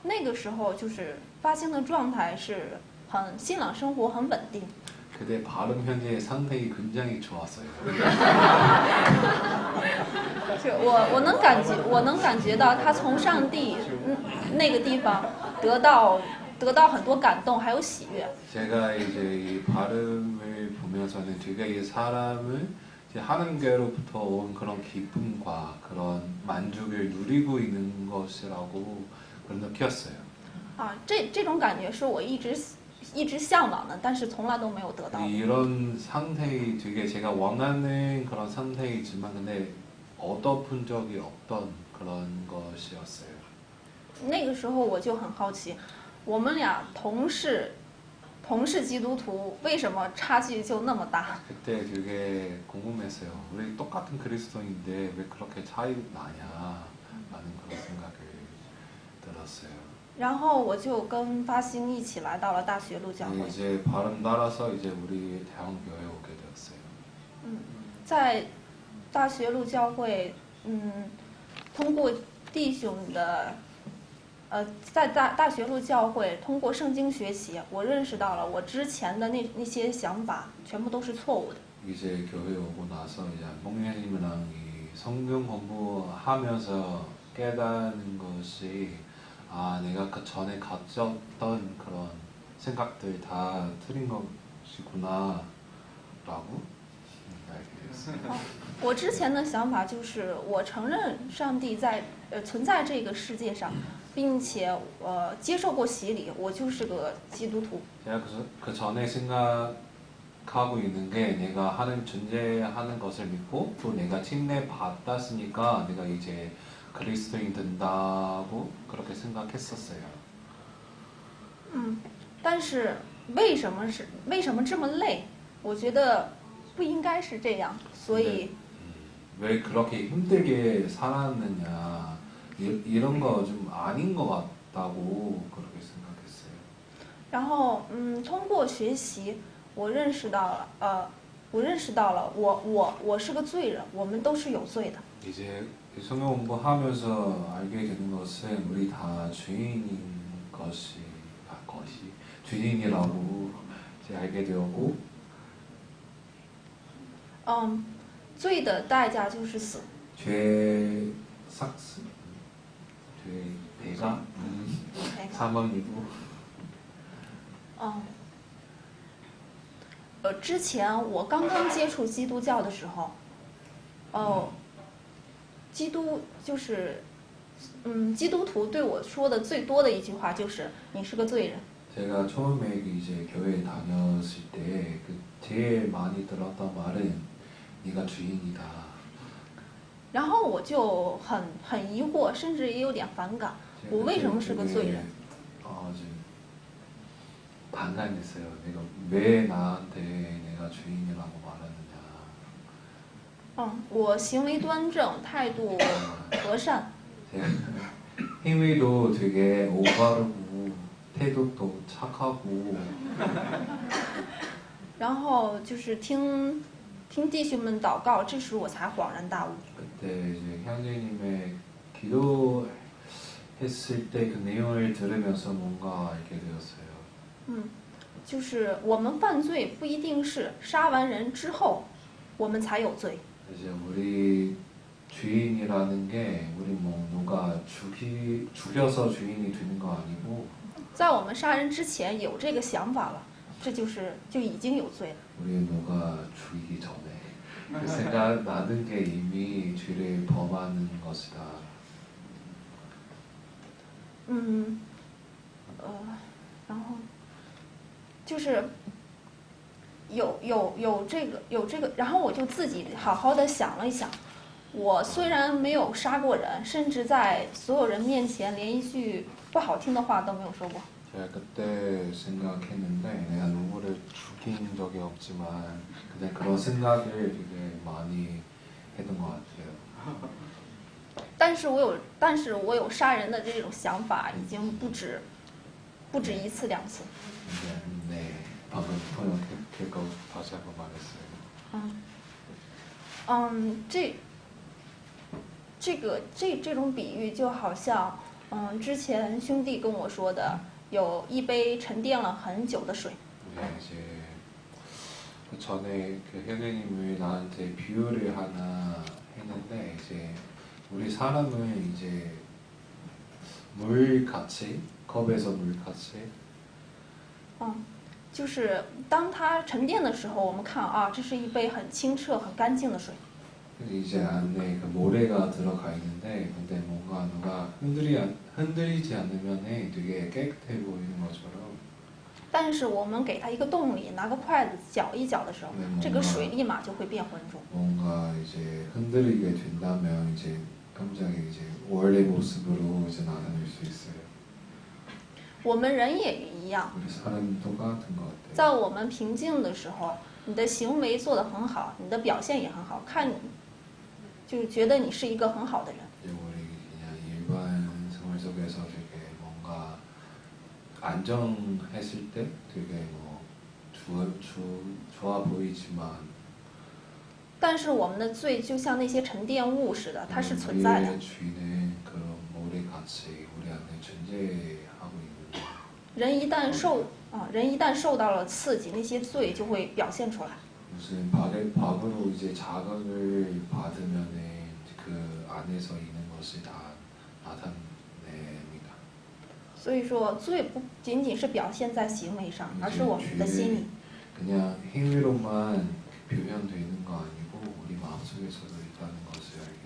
那个时候就是发兴的状态是信仰生活很稳定。 그때 바른 형제의 상태가 굉장히 좋았어요. 就我能感觉到他从上帝那个地方得到很多感动，还有喜悦。 제가 이제 이 발음을 보면서는 되게 이 사람은 이제 하나님께로부터 온 그런 기쁨과 그런 만족을 누리고 있는 것이라고 느꼈어요. 这种感觉是我一直向往的，但是从来都没有得到。 이런 상태 되게 제가 원하는 그런 상태이지만 근데 얻어본 적이 없던 그런 것이었어요. 那个时候我就很好奇，我们俩同同是基督徒，为什么差距就那么大？ 그때 되게 궁금했어요. 우리 똑같은 그리스도인데 왜 그렇게 차이 나냐라는 그런 생각이 들었어요. 然后我就跟发兴一起来到了大学路教会。 이제 발음 따라서 이제 우리 대형교회 오게 되었어요. 在大学路教会，通过弟兄的，在大学路教会通过圣经学习，我认识到了我之前的那些想法全部都是错误的。 이제 교회 오고 나서 이제 목사님이랑 이 성경 공부하면서 깨닫는 것이 아 내가 그 전에 가졌던 그런 생각들 다 틀린 것이구나라고 알게 됐어요. 我之前的想法就是我承认上帝存在这个世界上，并且接受过洗礼，我就是个基督徒。 제가 그 전에 생각하고 있는 게 내가 하나님 존재하는 것을 믿고 또 내가 침례 받았으니까 내가 이제 그리스도인 된다고 그렇게 생각했었어요. 但是为什么这么累？我觉得不应该是这样，所以 왜 그렇게 힘들게 살았느냐 이런 거 좀 아닌 것 같다고 그렇게 생각했어요. 然后通过学习，我认识到了，我是个罪人，我们都是有罪的。 이제 성경 공부하면서 알게 되는 것은 우리 다 죄인인 죄인이라고 이제 알게 되었고 罪的代价就是死。 죄 삭스 죄 배가 사망이고 之前我刚刚接触基督教的时候，基督徒对我说的最多的一句话就是你是个罪人。 제가 처음에 이제 교회 다녔을 때 그 제일 많이 들었던 말은 네가 죄인이다. 然后我就很疑惑，甚至也有点反感，我为什么是个罪人？ 좀 반감했어요. 내가 왜 나한테 내가 죄인이라고 말하느냐. 我行为端正，态度和善， 행위도 되게 올바르고 태도도 착하고 然后就是听弟兄们祷告，这时我才恍然大悟。 그때 이제 형제님의 기도했을 때 그 내용을 들으면서 뭔가 알게 되었어요. 就是我们犯罪不一定是杀完人之后我们才有罪， 이제 우리 죄인이라는 게 우리 뭐 누가 죽여서 죄인이 되는 거 아니고 在我们杀人之前有这个想法了，这就已经有罪了。 우리 누가 죽이기 전에 그 생각 나는 게 이미 죄를 범하는 것이다. 然后就是有这个，然后我就自己好好的想了一想，我虽然没有杀过人，甚至在所有人面前连一句不好听的话都没有说过。 제가 그때 생각했는데 내가 누구를 죽인 적이 없지만 그냥 그런 생각을 되게 많이 했던 것 같아요. 但是我有杀人的这种想法，已经不止一次两次。 네, 방금 그거 다시 한번 말했어요. 这种比喻就好像之前兄弟跟我说的，有一杯沉淀了很久的水。 네, 이제 그 전에 그 형제님이 나한테 비유를 하나 했는데 이제 우리 사람은 이제 물같이 컵에서 물같이 就是当它沉淀的时候，我们看啊，这是一杯很清澈、很干净的水。 이제 안에 그 모래가 들어가 있는데 근데 뭔가 누가 흔들리지 않으면 되게 깨끗해 보이는 것처럼 但是我们给它一个洞里，拿个筷子搅一搅的时候，这个水立马就会变浑浊。 뭔가 이제 흔들리게 된다면 이제 깜짝이 이제 원래 모습으로 이제 나타날 수 있어요. 我们人也一样， 우리 사람도 똑같은 것 같아요. 在我们平静的时候，你的行为做得很好，你的表现也很好，看你就觉得你是一个很好的人。 이제 우리 그냥 일반 생활 속에서 되게 뭔가 안정했을 때 되게 뭐 좋아 보이지만 但是我们的罪就像那些沉淀物似的，它是存在的。 우리의 죄는 그런 모래같이 우리 안에 존재하고 있는 거예요. 人一旦受到了刺激，那些罪就会表现出来。 무슨 박으로 이제 자극을 받으면은 그 안에서 있는 것이 다 나타냅니다. 所以说，罪不仅仅是表现在行为上，而是我们的心里。 그냥 행위로만 표현되는 거 아니고 우리 마음속에서도 있다는 것을 알게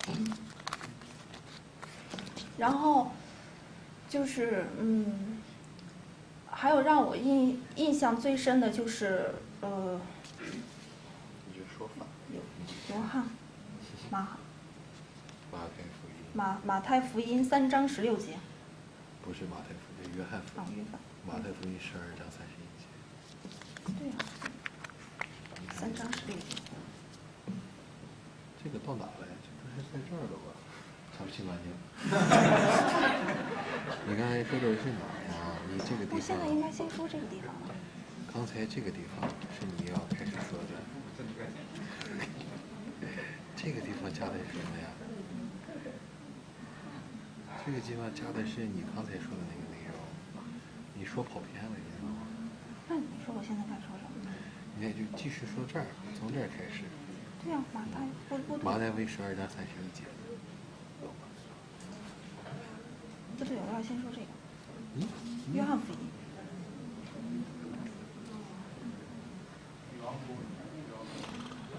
되었어요. 然后就是还有让我印象最深的就是约翰马太福音3章16节。 不是马太福音，约翰福音。马太福音12章31节。 对呀，3章16节。 这个到哪了呀？这不是在这儿了吧？ 잠시만요. 你刚才说的是哪儿呀？你这个地方。我现在应该先说这个地方了。刚才这个地方是你要开始说的。这个地方加的是什么呀？这个地方加的是你刚才说的那个内容。你说跑偏了，你知道吗？那你说我现在该说什么呢？你看就继续说这儿，从这儿开始。对呀，马太马太福音12章31节。 不对，我要先说这个。约翰福音。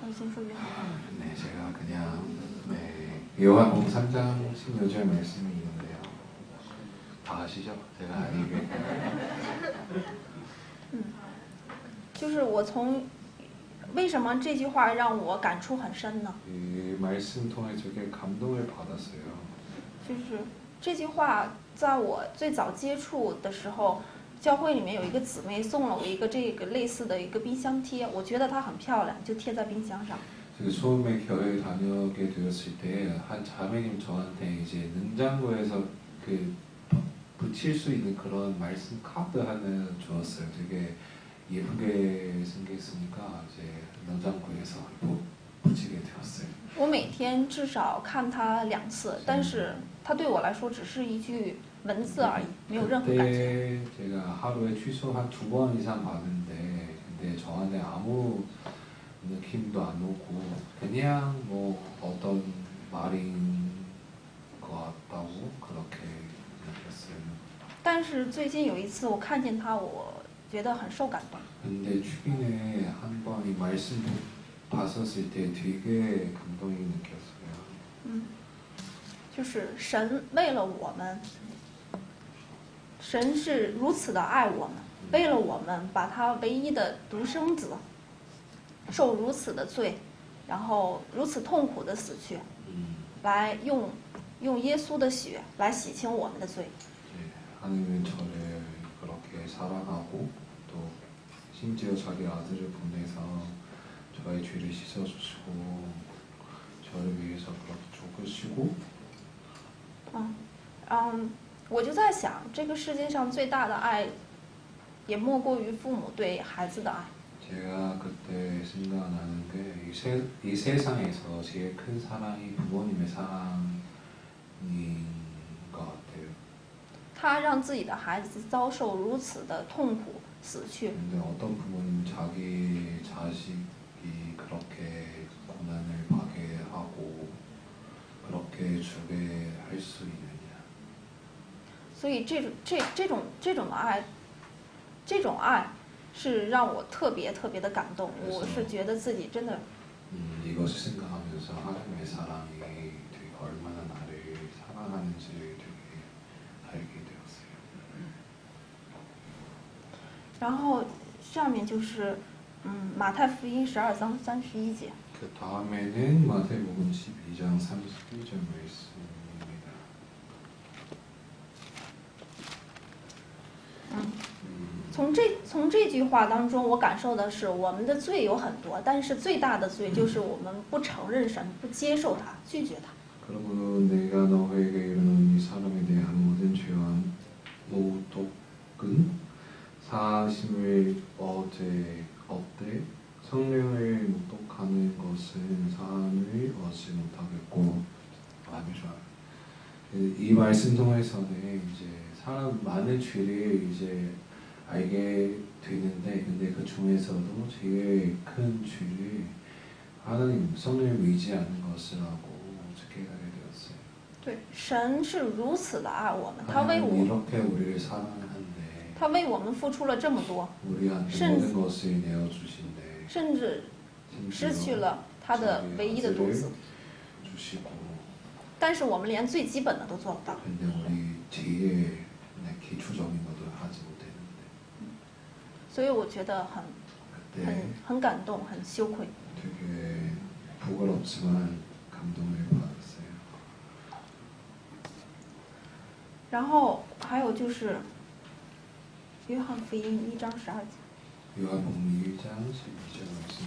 我先说约翰。 네, 제가 그냥 요한복음 3장 16절 말씀을 읽는데요. 다 아시죠? 제가 아니게. 就是我为什么这句话让我感触很深呢？ 그 말씀 통해 되게 감동을 받았어요. 就是这句话，在我最早接触的时候，教会里面有一个姊妹送了我一个这个类似的一个冰箱贴，我觉得它很漂亮，就贴在冰箱上。 그 처음에 교회 다녀오게 되었을 때 한 자매님 저한테 이제 능장고에서 그 붙일 수 있는 그런 말씀 카드 하나 주었어요. 되게 예쁘게 생겼으니까 이제 능장고에서 붙이게 되었어요. 我每天至少看它2次，但是它对我来说只是一句文字而已，没有任何感觉。 그때 제가 하루에 최소 한 2번 이상 봤는데 근데 저한테 아무 느낌도 안 오고 그냥 뭐 어떤 말인 것 같다고 그렇게 느꼈어요. 但是最近有一次我看见它，我觉得很受感动。 근데 최근에 한 번 이 말씀 봤었을 때 되게 감동이 느꼈어요. 就是神为了我们，神是如此的爱我们，为了我们把他唯一的独生子受如此的罪，然后如此痛苦的死去，来用耶稣的血来洗清我们的罪。 하나님은 저를 그렇게 사랑하고 또 심지어 자기 아들을 보내서 저의 죄를 씻어주시고 저를 위해서 그렇게 죽으시고 我就在想，这个世界上最大的爱，也莫过于父母对孩子的爱。 제가 그때 생각나는 게 이 세상에서 제일 큰 사랑이 부모님의 사랑인 것 같아요. 他让自己的孩子遭受如此的痛苦死去。 근데 어떤 부모님 자기 자식이 그렇게 고난을 받게 하고 그렇게 주게 할 수 있느냐? 所以这种爱，是让我特别的感动。我是觉得自己真的。 이것을 생각하면서 하나님의 사랑이 되게 얼마나 나를 사랑하는지를 되게 알게 되었어요. 然后上面就是马太福音12章31节。 그 다음에는 마태복음 12장 31절 말씀입니다. 从这句话当中，我感受的是我们的罪有很多，但是最大的罪就是我们不承认神，不接受他，拒绝他。 그러므로 내가 너에게 이르는 이 사람에 대한 모든 죄와 모독은 사하심을 얻되 성령을 모독하는 것은 사함을 얻지 못하겠고. 이 말씀 통해서는 이제 사람 많은 죄를 이제 알게 되는데, 근데 그 중에서도 제일 큰 죄를 하나님 성령을 의지하는 것이라고 생각하게 되었어요. 对，神是如此的爱我们，他为 하나님 我， 이렇게 우리를 사랑하는데 他为我们付出了这么多， 우리한테 신- 모든 것을 내어주신데 甚至失去 심지어 了他的唯一的独子， 주시고, 但是我们连最基本的都做不到。 근데 우리 제일 기초적인 것도 하지 못했는데 所以我觉得很 그때 很感动，很羞愧。 되게 부끄럽지만 감동을 받았어요. 然后还有就是约翰福音1章12节， 요한복음 1장 12절 말씀.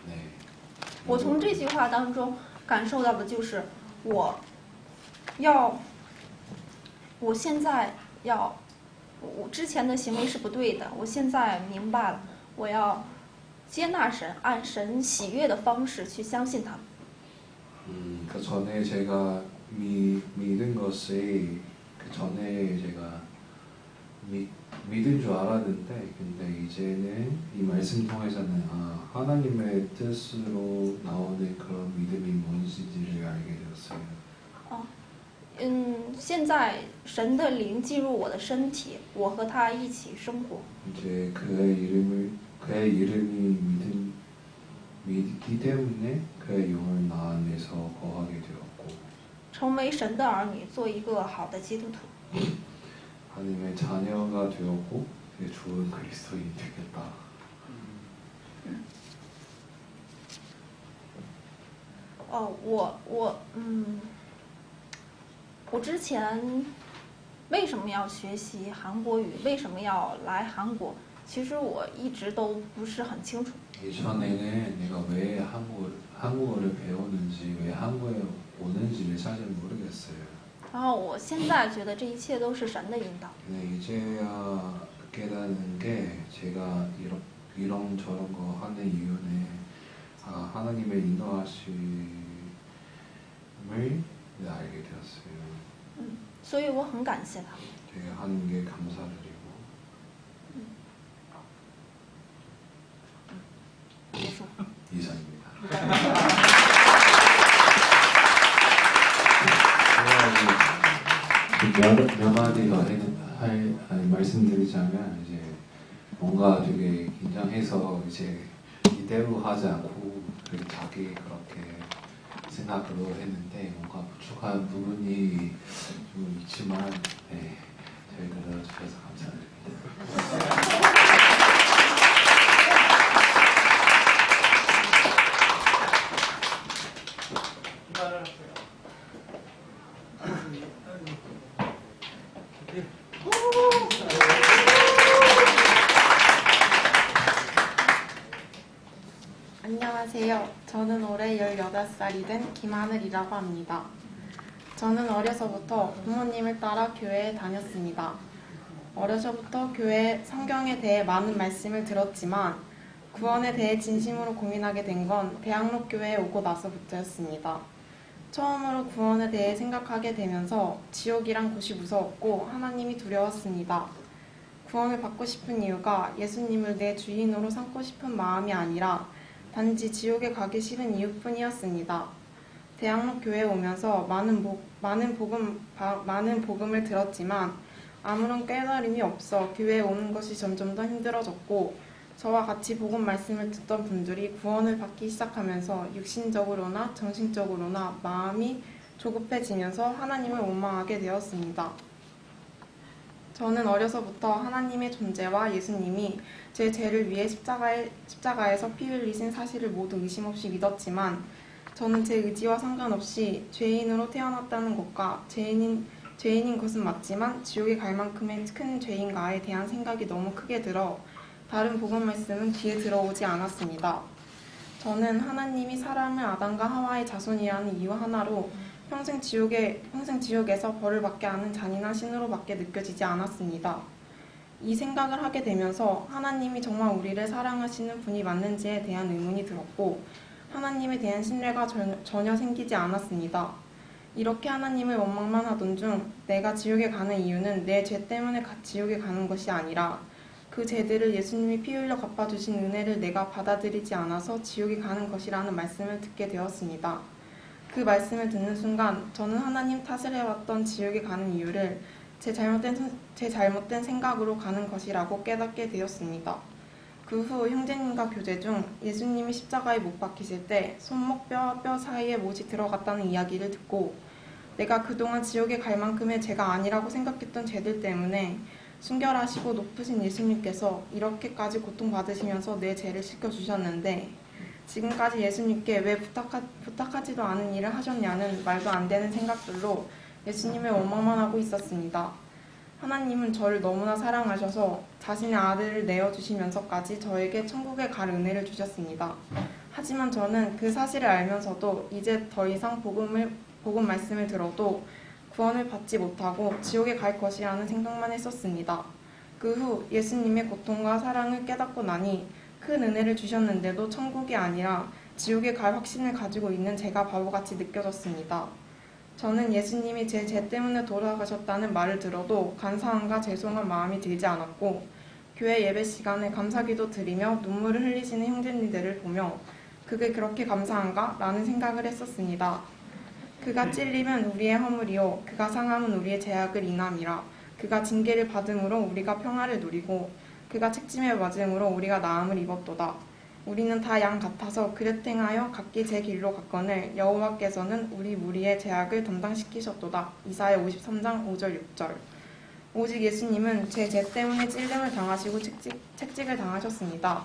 네. 我从这句话当中感受到的就是我现在我之前的行为是不对的，我现在明白了，我要接纳神，按神喜悦的方式去相信他。 그 전에 제가 믿은 것이 그 전에 제가 믿은 줄 알았는데, 근데 이제는 이 말씀 통해서는 하나님의 뜻으로 나오는 그런 믿음이 뭔지를 알게 되었어요. 现在神的灵进入我的身体，我和他一起生活。 이제 그의 이름이 믿기 때문에 그의 영을 나 안에서 거하게 되었고, 成为神的儿女，做一个好的基督徒。 하나님의 자녀가 되었고 되게 좋은 그리스도인이 되겠다. 我之前为什么要学习韩国语？为什么要来韩国？其实我一直都不是很清楚。 예전에는 내가 왜 한국어를 배우는지, 왜 한국에 오는지를 사실 모르겠어요. 然后我现在觉得这一切都是神的引导。 근데 이제야 깨닫는 게 제가 이런저런 거 하는 이유는 하나님의 인도하심을 알게 되었어요. 所以我很感谢他。 되게 하는 게 감사드리고. 结束。 이상입니다. 몇 마디 더 말씀드리자면, 이제 뭔가 되게 긴장해서 이제 이대로 하지 않고 자기 그렇게 생각으로 했는데 뭔가 부족한 부분이 좀 있지만, 네, 잘 들어주셔서 감사드립니다. 안녕하세요. 저는 올해 18살이 된 김하늘이라고 합니다. 저는 어려서부터 부모님을 따라 교회에 다녔습니다. 어려서부터 교회 성경에 대해 많은 말씀을 들었지만 구원에 대해 진심으로 고민하게 된 건 대학로교회에 오고 나서부터였습니다. 처음으로 구원에 대해 생각하게 되면서 지옥이란 곳이 무서웠고 하나님이 두려웠습니다. 구원을 받고 싶은 이유가 예수님을 내 주인으로 삼고 싶은 마음이 아니라 단지 지옥에 가기 싫은 이유뿐이었습니다. 대학로 교회에 오면서 많은 복음을 들었지만 아무런 깨달음이 없어 교회에 오는 것이 점점 더 힘들어졌고, 저와 같이 복음 말씀을 듣던 분들이 구원을 받기 시작하면서 육신적으로나 정신적으로나 마음이 조급해지면서 하나님을 원망하게 되었습니다. 저는 어려서부터 하나님의 존재와 예수님이 제 죄를 위해 십자가에서 피 흘리신 사실을 모두 의심 없이 믿었지만, 저는 제 의지와 상관없이 죄인으로 태어났다는 것과 죄인인 죄인인 것은 맞지만 지옥에 갈 만큼의 큰 죄인가에 대한 생각이 너무 크게 들어 다른 복음 말씀은 귀에 들어오지 않았습니다. 저는 하나님이 사람을 아담과 하와의 자손이라는 이유 하나로 평생 지옥에서 벌을 받게 하는 잔인한 신으로밖에 느껴지지 않았습니다. 이 생각을 하게 되면서 하나님이 정말 우리를 사랑하시는 분이 맞는지에 대한 의문이 들었고 하나님에 대한 신뢰가 전혀 생기지 않았습니다. 이렇게 하나님을 원망만 하던 중 내가 지옥에 가는 이유는 내 죄 때문에 지옥에 가는 것이 아니라 그 죄들을 예수님이 피 흘려 갚아주신 은혜를 내가 받아들이지 않아서 지옥에 가는 것이라는 말씀을 듣게 되었습니다. 그 말씀을 듣는 순간 저는 하나님 탓을 해왔던 지옥에 가는 이유를 제 잘못된 생각으로 가는 것이라고 깨닫게 되었습니다. 그 후 형제님과 교제 중 예수님이 십자가에 못 박히실 때 손목뼈와 뼈 사이에 못이 들어갔다는 이야기를 듣고 내가 그동안 지옥에 갈 만큼의 죄가 아니라고 생각했던 죄들 때문에 순결하시고 높으신 예수님께서 이렇게까지 고통받으시면서 내 죄를 씻겨주셨는데 지금까지 예수님께 왜 부탁하지도 않은 일을 하셨냐는 말도 안 되는 생각들로 예수님을 원망만 하고 있었습니다. 하나님은 저를 너무나 사랑하셔서 자신의 아들을 내어주시면서까지 저에게 천국에 갈 은혜를 주셨습니다. 하지만 저는 그 사실을 알면서도 이제 더 이상 복음 말씀을 들어도 구원을 받지 못하고 지옥에 갈 것이라는 생각만 했었습니다. 그 후 예수님의 고통과 사랑을 깨닫고 나니 큰 은혜를 주셨는데도 천국이 아니라 지옥에 갈 확신을 가지고 있는 제가 바보같이 느껴졌습니다. 저는 예수님이 제 죄 때문에 돌아가셨다는 말을 들어도 감사함과 죄송한 마음이 들지 않았고 교회 예배 시간에 감사기도 드리며 눈물을 흘리시는 형제님들을 보며 그게 그렇게 감사한가? 라는 생각을 했었습니다. 그가 찔림은 우리의 허물이요 그가 상함은 우리의 죄악을 인함이라 그가 징계를 받음으로 우리가 평화를 누리고 그가 책짐에 맞음으로 우리가 나음을 입었도다. 우리는 다 양 같아서 그릇 행하여 각기 제 길로 갔거늘 여호와께서는 우리 무리의 죄악을 담당시키셨도다. 이사야 53장 5절 6절. 오직 예수님은 제 죄 때문에 찔림을 당하시고 책직을 당하셨습니다.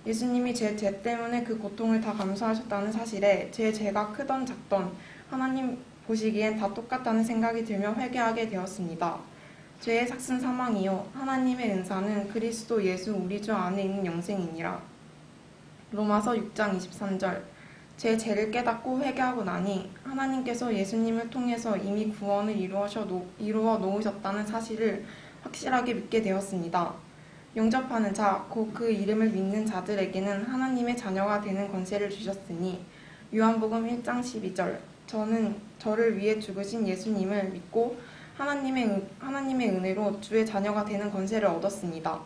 예수님이 제 죄 때문에 그 고통을 다 감수하셨다는 사실에 제 죄가 크던 작던 하나님 보시기엔 다 똑같다는 생각이 들며 회개하게 되었습니다. 죄의 삭슨 사망이요 하나님의 은사는 그리스도 예수 우리 주 안에 있는 영생이니라. 로마서 6장 23절. 제 죄를 깨닫고 회개하고 나니 하나님께서 예수님을 통해서 이미 구원을 이루어 놓으셨다는 사실을 확실하게 믿게 되었습니다. 영접하는 자, 곧 그 이름을 믿는 자들에게는 하나님의 자녀가 되는 권세를 주셨으니 요한복음 1장 12절. 저는 저를 위해 죽으신 예수님을 믿고 하나님의 은혜로 주의 자녀가 되는 권세를 얻었습니다.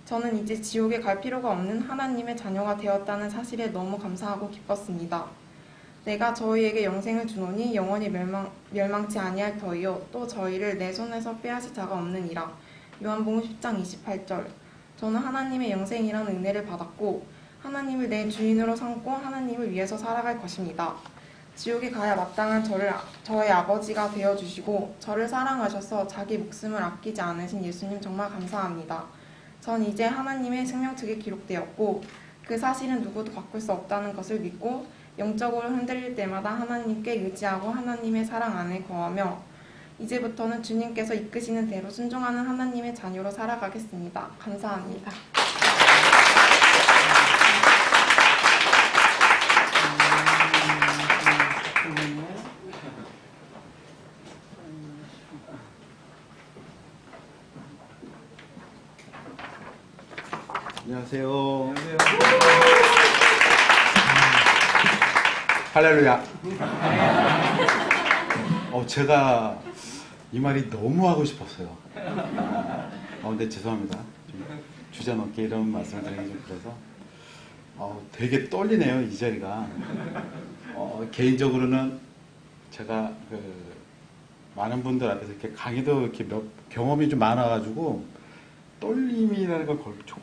저는 이제 지옥에 갈 필요가 없는 하나님의 자녀가 되었다는 사실에 너무 감사하고 기뻤습니다. 내가 저희에게 영생을 주노니 영원히 멸망치 아니할 터이요 또 저희를 내 손에서 빼앗을 자가 없느니라. 요한복음 10장 28절. 저는 하나님의 영생이라는 은혜를 받았고 하나님을 내 주인으로 삼고 하나님을 위해서 살아갈 것입니다. 지옥에 가야 마땅한 저의 아버지가 되어주시고 저를 사랑하셔서 자기 목숨을 아끼지 않으신 예수님 정말 감사합니다. 전 이제 하나님의 생명책에 기록되었고 그 사실은 누구도 바꿀 수 없다는 것을 믿고 영적으로 흔들릴 때마다 하나님께 의지하고 하나님의 사랑 안에 거하며 이제부터는 주님께서 이끄시는 대로 순종하는 하나님의 자녀로 살아가겠습니다. 감사합니다. 안녕하세요. 할렐루야. 제가 이 말이 너무 하고 싶었어요. 근데 죄송합니다. 좀 주제 넘게 이런 말씀을 드리는 좀 그래서 되게 떨리네요, 이 자리가. 개인적으로는 제가 많은 분들 앞에서 이렇게 강의도 이렇게 경험이 좀 많아가지고 떨림이라는 걸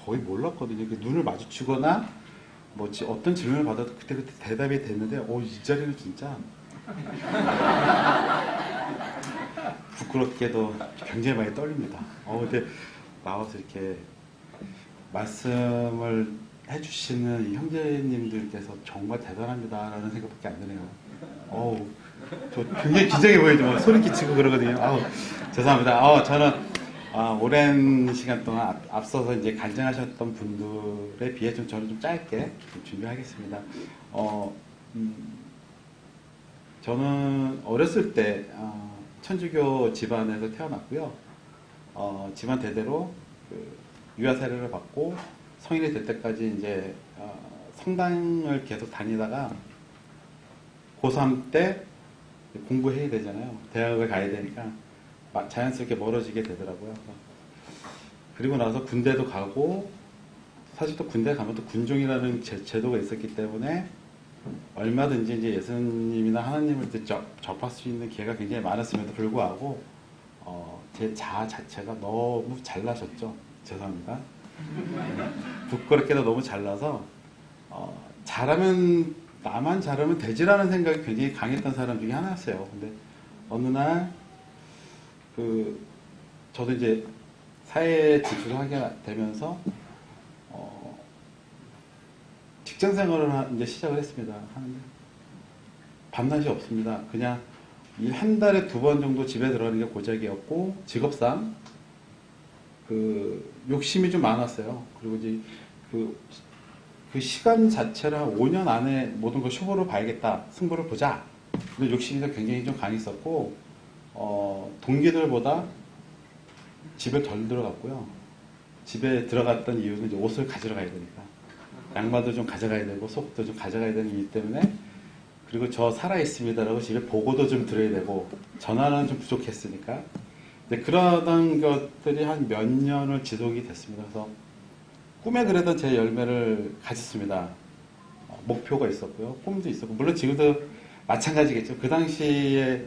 거의 몰랐거든요. 눈을 마주치거나 뭐 어떤 질문을 받아도 그때 대답이 됐는데 이 자리는 진짜 부끄럽게도 굉장히 많이 떨립니다. 근데 나와서 이렇게 말씀을 해주시는 이 형제님들께서 정말 대단합니다라는 생각밖에 안 드네요. 저 굉장히 기적이 보이죠. 뭐 소리 끼치고 그러거든요. 아우, 죄송합니다. 저는 오랜 시간 동안 앞서서 이제 간증하셨던 분들에 비해 저는 좀 짧게 준비하겠습니다. 저는 어렸을 때 천주교 집안에서 태어났고요. 집안 대대로 그 유아 세례를 받고 성인이 될 때까지 이제 성당을 계속 다니다가 고3 때 공부해야 되잖아요. 대학을 가야 되니까 자연스럽게 멀어지게 되더라고요. 그리고 나서 군대도 가고, 사실 또 군대 가면 또 군종이라는 제도가 있었기 때문에 얼마든지 이제 예수님이나 하나님을 접할 수 있는 기회가 굉장히 많았음에도 불구하고 제 자아 자체가 너무 잘나셨죠. 죄송합니다. 부끄럽게도 너무 잘나서 나만 잘하면 되지라는 생각이 굉장히 강했던 사람 중에 하나였어요. 근데 어느 날 저도 이제 사회에 진출하게 되면서 직장 생활을 이제 시작을 했습니다. 하는데 밤낮이 없습니다. 그냥 한 달에 2번 정도 집에 들어가는 게 고작이었고, 직업상 욕심이 좀 많았어요. 그리고 이제 그 시간 자체를 한 5년 안에 모든 걸 쇼부로 봐야겠다, 승부를 보자. 근데 욕심이 굉장히 좀 강했었고, 동기들보다 집에 덜 들어갔고요. 집에 들어갔던 이유는 이제 옷을 가지러 가야 되니까. 양말도 좀 가져가야 되고, 속도 좀 가져가야 되는 이유 때문에, 그리고 저 살아있습니다라고 집에 보고도 좀 드려야 되고, 전화는 좀 부족했으니까. 근데 그러던 것들이 한 몇 년을 지속이 됐습니다. 그래서 꿈에 그려던 제 열매를 가졌습니다. 목표가 있었고요. 꿈도 있었고, 물론 지금도 마찬가지겠죠. 그 당시에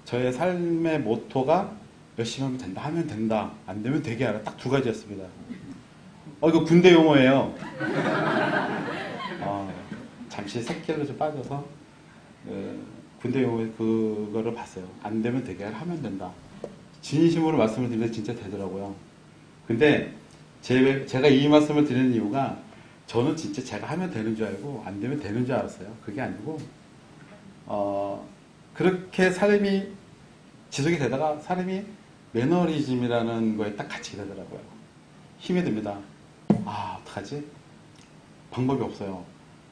저의 삶의 모토가 열심히 하면 된다, 하면 된다, 안 되면 되게 하라. 딱 2가지였습니다. 이거 군대 용어예요. 잠시 새끼로 좀 빠져서 군대 용어에 그거를 봤어요. 안 되면 되게 하라, 하면 된다. 진심으로 말씀을 드리는데 진짜 되더라고요. 근데 제가 이 말씀을 드리는 이유가, 저는 진짜 제가 하면 되는 줄 알고 안 되면 되는 줄 알았어요. 그게 아니고 그렇게 삶이 지속이 되다가 사람이 매너리즘이라는 거에 딱 갇히게 되더라고요. 힘이 듭니다. 어떡하지? 방법이 없어요.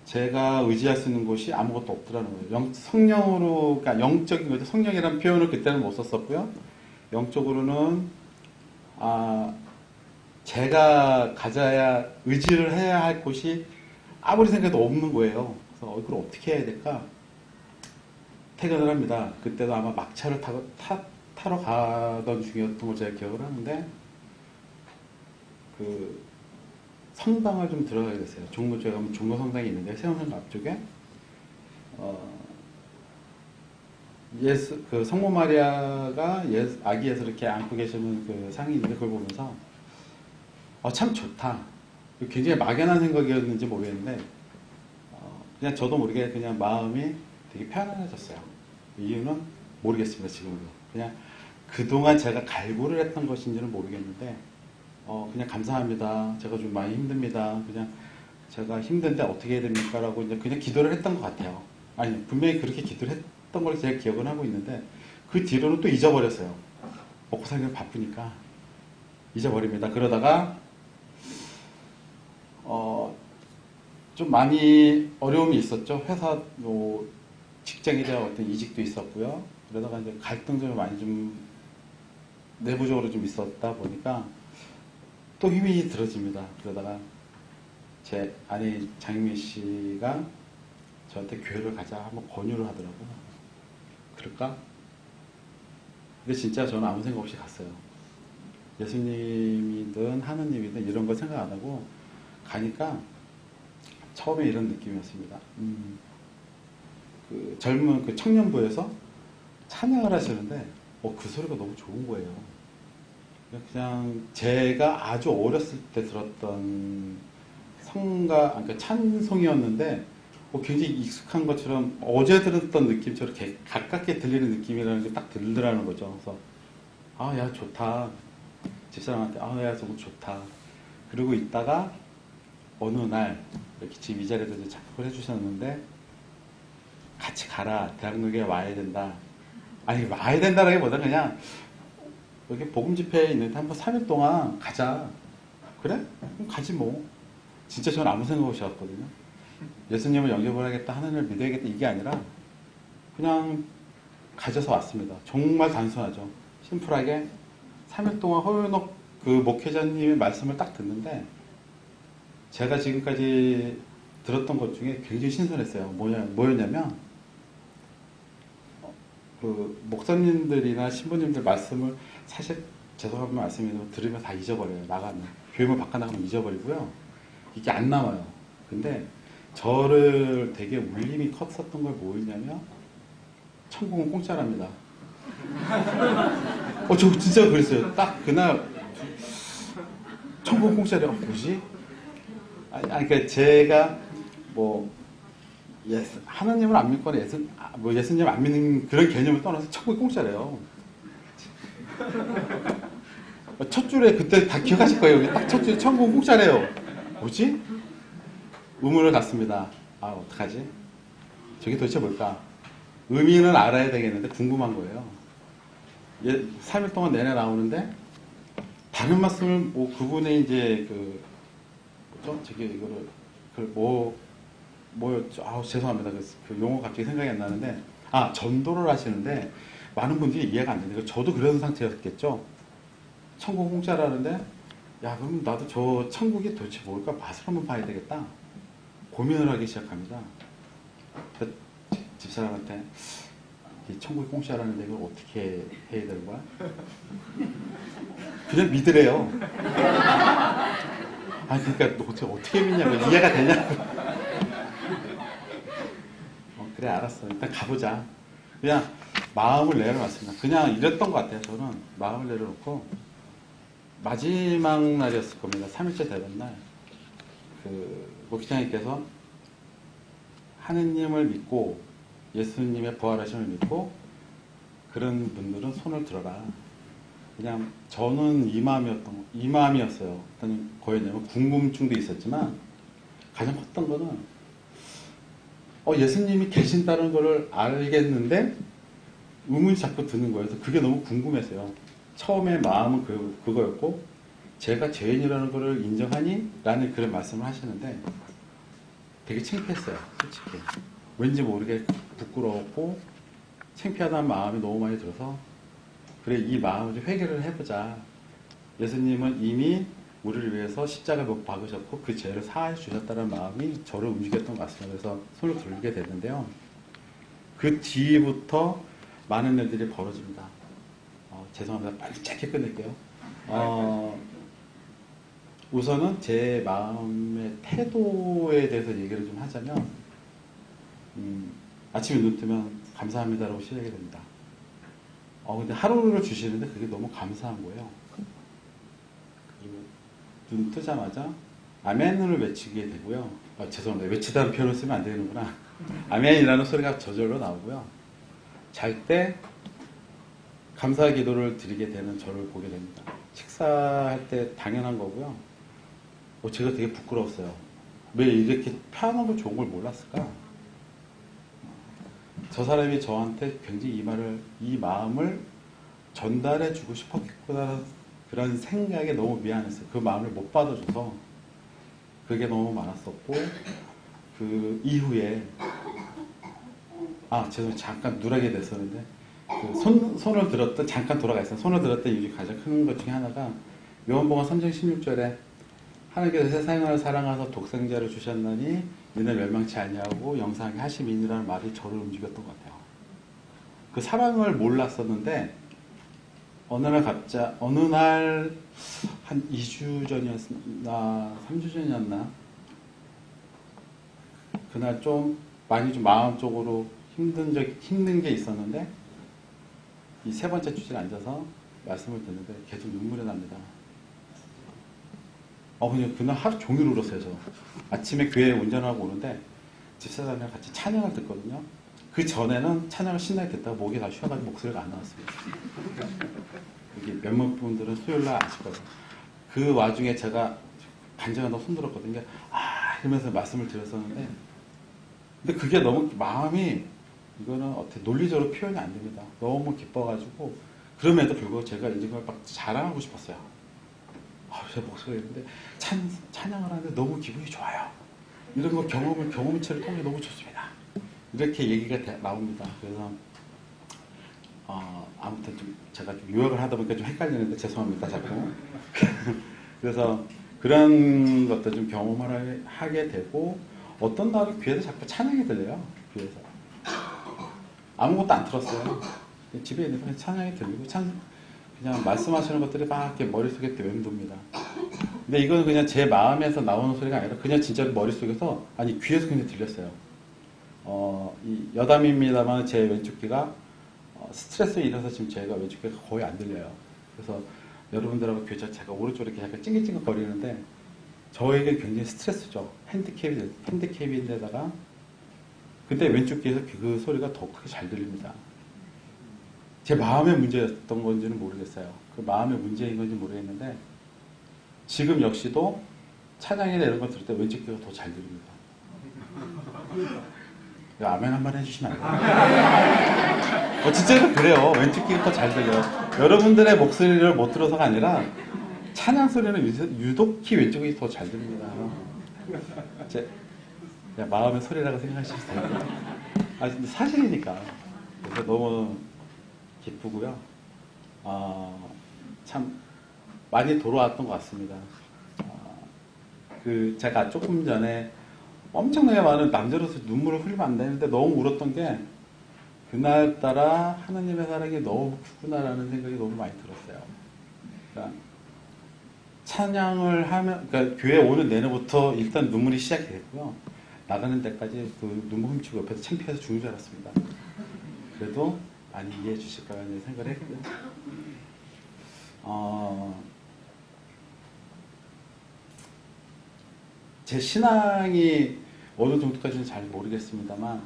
제가 의지할 수 있는 곳이 아무것도 없더라는 거예요. 성령으로, 그러니까 영적인 거죠. 성령이라는 표현을 그때는 못 썼었고요. 영적으로는 제가 가져야, 의지를 해야 할 곳이 아무리 생각해도 없는 거예요. 그래서 이걸 어떻게 해야 될까? 퇴근을 합니다. 그때도 아마 막차를 타러 가던 중이었던 걸 제가 기억을 하는데, 성당을 좀 들어가게 됐어요. 종로쪽에 가면 종로성당이 있는데, 세운성 앞쪽에 성모 마리아가 아기 예수 이렇게 안고 계시는 그 상이 있는데, 그걸 보면서 참 좋다. 굉장히 막연한 생각이었는지 모르겠는데 그냥 저도 모르게 그냥 마음이 되게 편안해졌어요. 이유는 모르겠습니다. 지금도 그냥 그동안 제가 갈구를 했던 것인지는 모르겠는데 그냥 감사합니다. 제가 좀 많이 힘듭니다. 그냥 제가 힘든데 어떻게 해야 됩니까? 라고 이제 그냥 기도를 했던 것 같아요. 아니, 분명히 그렇게 기도를 했던 걸 제가 기억은 하고 있는데, 그 뒤로는 또 잊어버렸어요. 먹고 살기가 바쁘니까 잊어버립니다. 그러다가 좀 많이 어려움이 있었죠. 회사 직장에 대한 어떤 이직도 있었고요. 그러다가 이제 갈등도 많이 좀 내부적으로 좀 있었다 보니까 또 힘이 들어집니다. 그러다가 제 아내 장미 씨가 저한테 교회를 가자 한번 권유를 하더라고요. 그럴까? 근데 진짜 저는 아무 생각 없이 갔어요. 예수님이든 하느님이든 이런 거 생각 안 하고 가니까 처음에 이런 느낌이었습니다. 그 젊은 그 청년부에서 찬양을 하시는데 그 소리가 너무 좋은 거예요. 그냥 제가 아주 어렸을 때 들었던 그러니까 찬송이었는데 굉장히 익숙한 것처럼 어제 들었던 느낌처럼 가깝게 들리는 느낌이라는 게 딱 들더라는 거죠. 그래서 야 좋다. 집사람한테 야 너무 좋다. 그러고 있다가 어느 날 이렇게 지금 이 자리에도 이제 작곡을 해주셨는데 같이 가라. 대학로에 와야 된다. 아니, 와야 된다라기보다 그냥 여기 복음 집회에 있는데 한번 3일 동안 가자. 그래? 그럼 가지 뭐. 진짜 저는 아무 생각 없이 왔거든요. 예수님을 영접을 하겠다, 하나님을 믿어야겠다 이게 아니라 그냥 가져서 왔습니다. 정말 단순하죠. 심플하게 3일 동안 허윤옥 그 목회자님의 말씀을 딱 듣는데 제가 지금까지 들었던 것 중에 굉장히 신선했어요. 뭐였냐면 그 목사님들이나 신부님들 말씀을 사실 죄송한 말씀이 들으면 다 잊어버려요. 나가면 교회문 바깥 나가면 잊어버리고요. 이게 안 남아요. 근데 저를 되게 울림이 컸었던 걸 뭐였냐면 천국은 공짜랍니다. 저 진짜 그랬어요. 딱 그날 천국은 공짜래요. 뭐지? 그러니까 제가 뭐 하나님을 안 믿거나 예수님 안 믿는 그런 개념을 떠나서 천국이 공짜래요. 첫 줄에 그때 다 기억하실 거예요. 딱 첫 줄에 천국은 공짜래요. 뭐지? 의문을 갖습니다. 아, 어떡하지? 저게 도대체 뭘까? 의미는 알아야 되겠는데 궁금한 거예요. 3일 동안 내내 나오는데 다른 말씀을 뭐 그분의 이제 뭐죠? 저기 이거를 뭐였죠? 아우 죄송합니다. 그 용어 갑자기 생각이 안 나는데 전도를 하시는데 많은 분들이 이해가 안 되는데 저도 그런 상태였겠죠. 천국 공짜라는데 야 그럼 나도 저 천국이 도대체 뭘까 맛을 한번 봐야 되겠다. 고민을 하기 시작합니다. 집사람한테 이 천국이 공짜라는데 이걸 어떻게 해야 되는 거야? 그냥 믿으래요. 그러니까 어떻게 믿냐고 이해가 되냐고. 그래 알았어. 일단 가보자. 그냥 마음을 내려놨습니다. 그냥 이랬던 것 같아요. 저는 마음을 내려놓고 마지막 날이었을 겁니다. 3일째 되던 날 목회장님께서 하느님을 믿고 예수님의 부활하심을 믿고 그런 분들은 손을 들어라. 그냥 저는 이 마음이었어요. 어떤 거였냐면 궁금증도 있었지만 가장 컸던 거는 예수님이 계신다는 걸 알겠는데 의문이 자꾸 드는 거예요. 그래서 그게 너무 궁금했어요. 처음에 마음은 그거였고 제가 죄인이라는 걸 인정하니? 라는 그런 말씀을 하시는데 되게 창피했어요. 솔직히. 왠지 모르게 부끄러웠고 창피하다는 마음이 너무 많이 들어서 그래 이 마음을 좀 해결을 해보자. 예수님은 이미 우리를 위해서 십자가를 못 박으셨고 그 죄를 사해 주셨다는 마음이 저를 움직였던 것 같습니다. 그래서 손을 들게 됐는데요. 그 뒤부터 많은 일들이 벌어집니다. 죄송합니다. 빨리 짧게 끝낼게요. 우선은 제 마음의 태도에 대해서 얘기를 좀 하자면 아침에 눈 뜨면 감사합니다라고 시작이 됩니다. 근데 하루를 주시는데 그게 너무 감사한 거예요. 그리고 눈 뜨자마자 아멘을 외치게 되고요. 죄송합니다. 외치다는 표현을 쓰면 안 되는구나. 아멘이라는 소리가 저절로 나오고요. 잘 때 감사 기도를 드리게 되는 저를 보게 됩니다. 식사할 때 당연한 거고요. 제가 되게 부끄러웠어요. 왜 이렇게 편한 걸 좋은 걸 몰랐을까? 저 사람이 저한테 굉장히 이 마음을 전달해 주고 싶었구나 그런 생각에 너무 미안했어요. 그 마음을 못 받아줘서 그게 너무 많았었고 그 이후에 죄송해요. 잠깐 누락이 됐었는데 손을 들었던 잠깐 돌아가 있어요. 손을 들었던 이유 가장 큰 것 중에 하나가 요한복음 3장 16절에 하나님께서 세상을 사랑하사 독생자를 주셨나니 이는 멸망치 아니하고 영생하게 하심이니라는 말이 저를 움직였던 것 같아요. 그 사랑을 몰랐었는데 어느 날 한 2주 전이었나 3주 전이었나 그날 좀 많이 좀 마음적으로 힘든 게 있었는데 이 세 번째 주제에 앉아서 말씀을 듣는데 계속 눈물이 납니다. 그냥 그날 하루 종일 울었어요. 저 아침에 교회 운전하고 오는데 집사람이랑 같이 찬양을 듣거든요. 그 전에는 찬양을 신나게 듣다가 목이 다 쉬어가지고 목소리가 안 나왔습니다. 이게 몇몇 분들은 수요일날 아실 거예요. 그 와중에 제가 간절하다고 손들었거든요. 이러면서 말씀을 드렸었는데 근데 그게 너무 마음이 이거는 어떻게 논리적으로 표현이 안 됩니다. 너무 기뻐가지고 그럼에도 불구하고 제가 이걸 막 자랑하고 싶었어요. 제 목소리인데 찬양을 하는데 너무 기분이 좋아요. 이런 거 경험치를 통해 너무 좋습니다. 이렇게 얘기가 나옵니다. 그래서 아무튼 좀 제가 좀 요약을 하다 보니까 좀 헷갈리는데 죄송합니다. 자꾸. 그래서 그런 것도 좀 경험을 하게 되고 어떤 날은 귀에서 자꾸 찬양이 들려요. 귀에서 아무것도 안 틀었어요. 집에 있는 그냥 찬양이 들리고 그냥 말씀하시는 것들이 막 이렇게 머릿속에 맴돕니다. 근데 이건 그냥 제 마음에서 나오는 소리가 아니라 그냥 진짜 머릿속에서 아니 귀에서 그냥 들렸어요. 이 여담입니다만 제 왼쪽 귀가 스트레스에 인해서 지금 제가 왼쪽 귀가 거의 안 들려요. 그래서 여러분들하고 제가 오른쪽에 이렇게 약간 찡긋찡긋 거리는데 저에게 굉장히 스트레스죠. 핸디캡인데다가 근데 왼쪽 귀에서 그 소리가 더 크게 잘 들립니다. 제 마음의 문제였던 건지는 모르겠어요. 그 마음의 문제인 건지 모르겠는데 지금 역시도 찬양이나 이런 거 들을 때 왼쪽 귀가 더 잘 들립니다. 아멘 한번 해주시면 안 돼요? 진짜로 그래요. 왼쪽 귀가 더 잘 들려요. 여러분들의 목소리를 못 들어서가 아니라 찬양 소리는 유독히 왼쪽이 더 잘 들립니다. 제 마음의 소리라고 생각하시면 돼요. 근데 사실이니까. 그래서 너무 기쁘고요. 참 많이 돌아왔던 것 같습니다. 제가 조금 전에 엄청나게 많은 남자로서 눈물을 흘리면 안 되는데 너무 울었던 게 그날따라 하나님의 사랑이 너무 크구나라는 생각이 너무 많이 들었어요. 그러니까 찬양을 하면, 그러니까 교회 오는 내내부터 일단 눈물이 시작이 됐고요. 나가는 데까지 그 눈물 훔치고 옆에서 창피해서 죽는 줄 알았습니다. 그래도 많이 이해해 주실 거라는 생각을 했고요. 제 신앙이 어느 정도까지는 잘 모르겠습니다만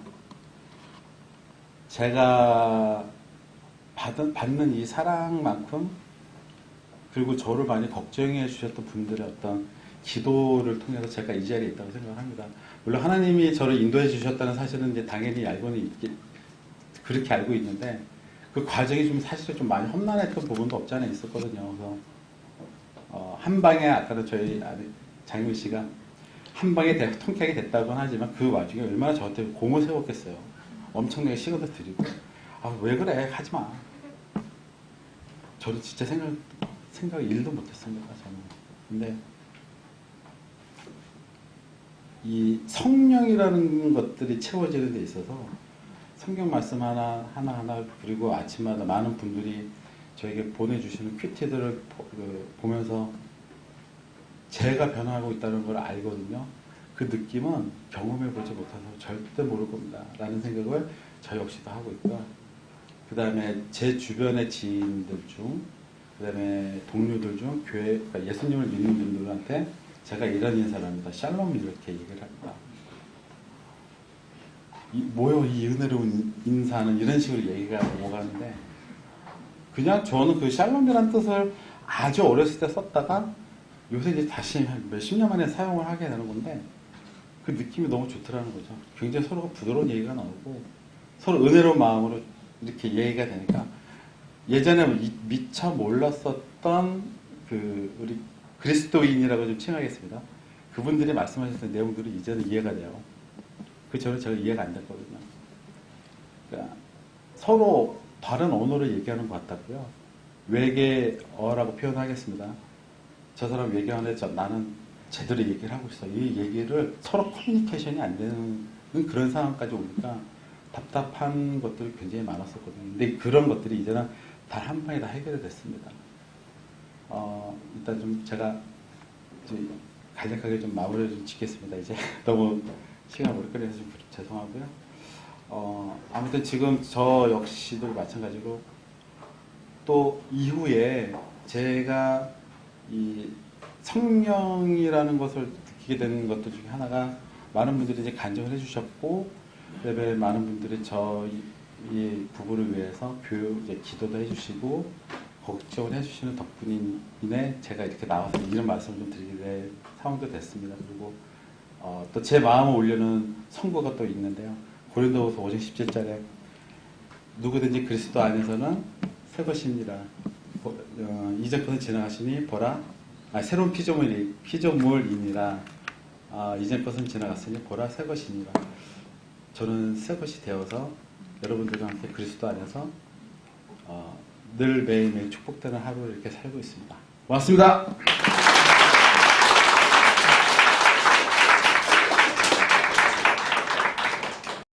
제가 받는 이 사랑만큼 그리고 저를 많이 걱정해 주셨던 분들의 어떤 기도를 통해서 제가 이 자리에 있다고 생각합니다. 물론 하나님이 저를 인도해 주셨다는 사실은 이제 당연히 알고는 그렇게 알고 있는데 그 과정이 좀 사실은 좀 많이 험난했던 부분도 없지 않아 있었거든요. 그래서 한 방에 아까도 저희 장윤 씨가 한 방에 통쾌하게 됐다고는 하지만 그 와중에 얼마나 저한테 공을 세웠겠어요. 엄청나게 시간도 드리고 왜 그래 하지마. 저는 진짜 생각 일도 못했습니다. 저는. 근데 이 성령이라는 것들이 채워지는 데 있어서 성경 말씀 하나 그리고 아침마다 많은 분들이 저에게 보내주시는 큐티들을 보면서 제가 변화하고 있다는 걸 알거든요. 그 느낌은 경험해보지 못해서 절대 모를 겁니다. 라는 생각을 저 역시도 하고 있고요. 그 다음에 제 주변의 지인들 중, 그 다음에 동료들 중, 교회, 그러니까 예수님을 믿는 분들한테 제가 이런 인사를 합니다. 샬롬 이렇게 얘기를 합니다. 뭐요, 이 은혜로운 인사는 이런 식으로 얘기가 오가는데, 그냥 저는 그 샬롬이라는 뜻을 아주 어렸을 때 썼다가 요새 이제 다시 몇십 년 만에 사용을 하게 되는 건데, 그 느낌이 너무 좋더라는 거죠. 굉장히 서로가 부드러운 얘기가 나오고, 서로 은혜로운 마음으로 이렇게 얘기가 되니까, 예전에 미처 몰랐었던 우리 그리스도인이라고 좀 칭하겠습니다. 그분들이 말씀하셨던 내용들이 이제는 이해가 돼요. 그 전에 제가 이해가 안 됐거든요. 그러니까 서로 다른 언어를 얘기하는 것 같다고요. 외계어라고 표현하겠습니다. 저 사람 외계어인데 나는 제대로 얘기를 하고 있어. 이 얘기를 서로 커뮤니케이션이 안 되는 그런 상황까지 오니까 답답한 것들이 굉장히 많았었거든요. 근데 그런 것들이 이제는 단 한 방에 다 해결이 됐습니다. 일단 좀 제가 간략하게 좀 마무리를 좀 짓겠습니다. 이제 너무 시간 오래 끌려서 좀 죄송하고요. 아무튼 지금 저 역시도 마찬가지로 또 이후에 제가 이 성령이라는 것을 느끼게 된 것들 중에 하나가 많은 분들이 이제 간증을 해주셨고, 그다음에 많은 분들이 이 부부를 위해서 이제 기도도 해주시고 걱정을 해주시는 덕분에 제가 이렇게 나와서 이런 말씀을 좀 드리게 될 상황도 됐습니다. 그리고 또 제 마음을 올려는 성구가 또 있는데요. 고린도후서 5장 17절에 누구든지 그리스도 안에서는 새 것입니다. 이전 것은 지나가시니 보라, 새로운 피조물이니라. 이전 것은 지나갔으니 보라 새 것이니라. 저는 새 것이 되어서 여러분들과 함께 그리스도 안에서 늘 매일매일 축복되는 하루를 이렇게 살고 있습니다. 고맙습니다.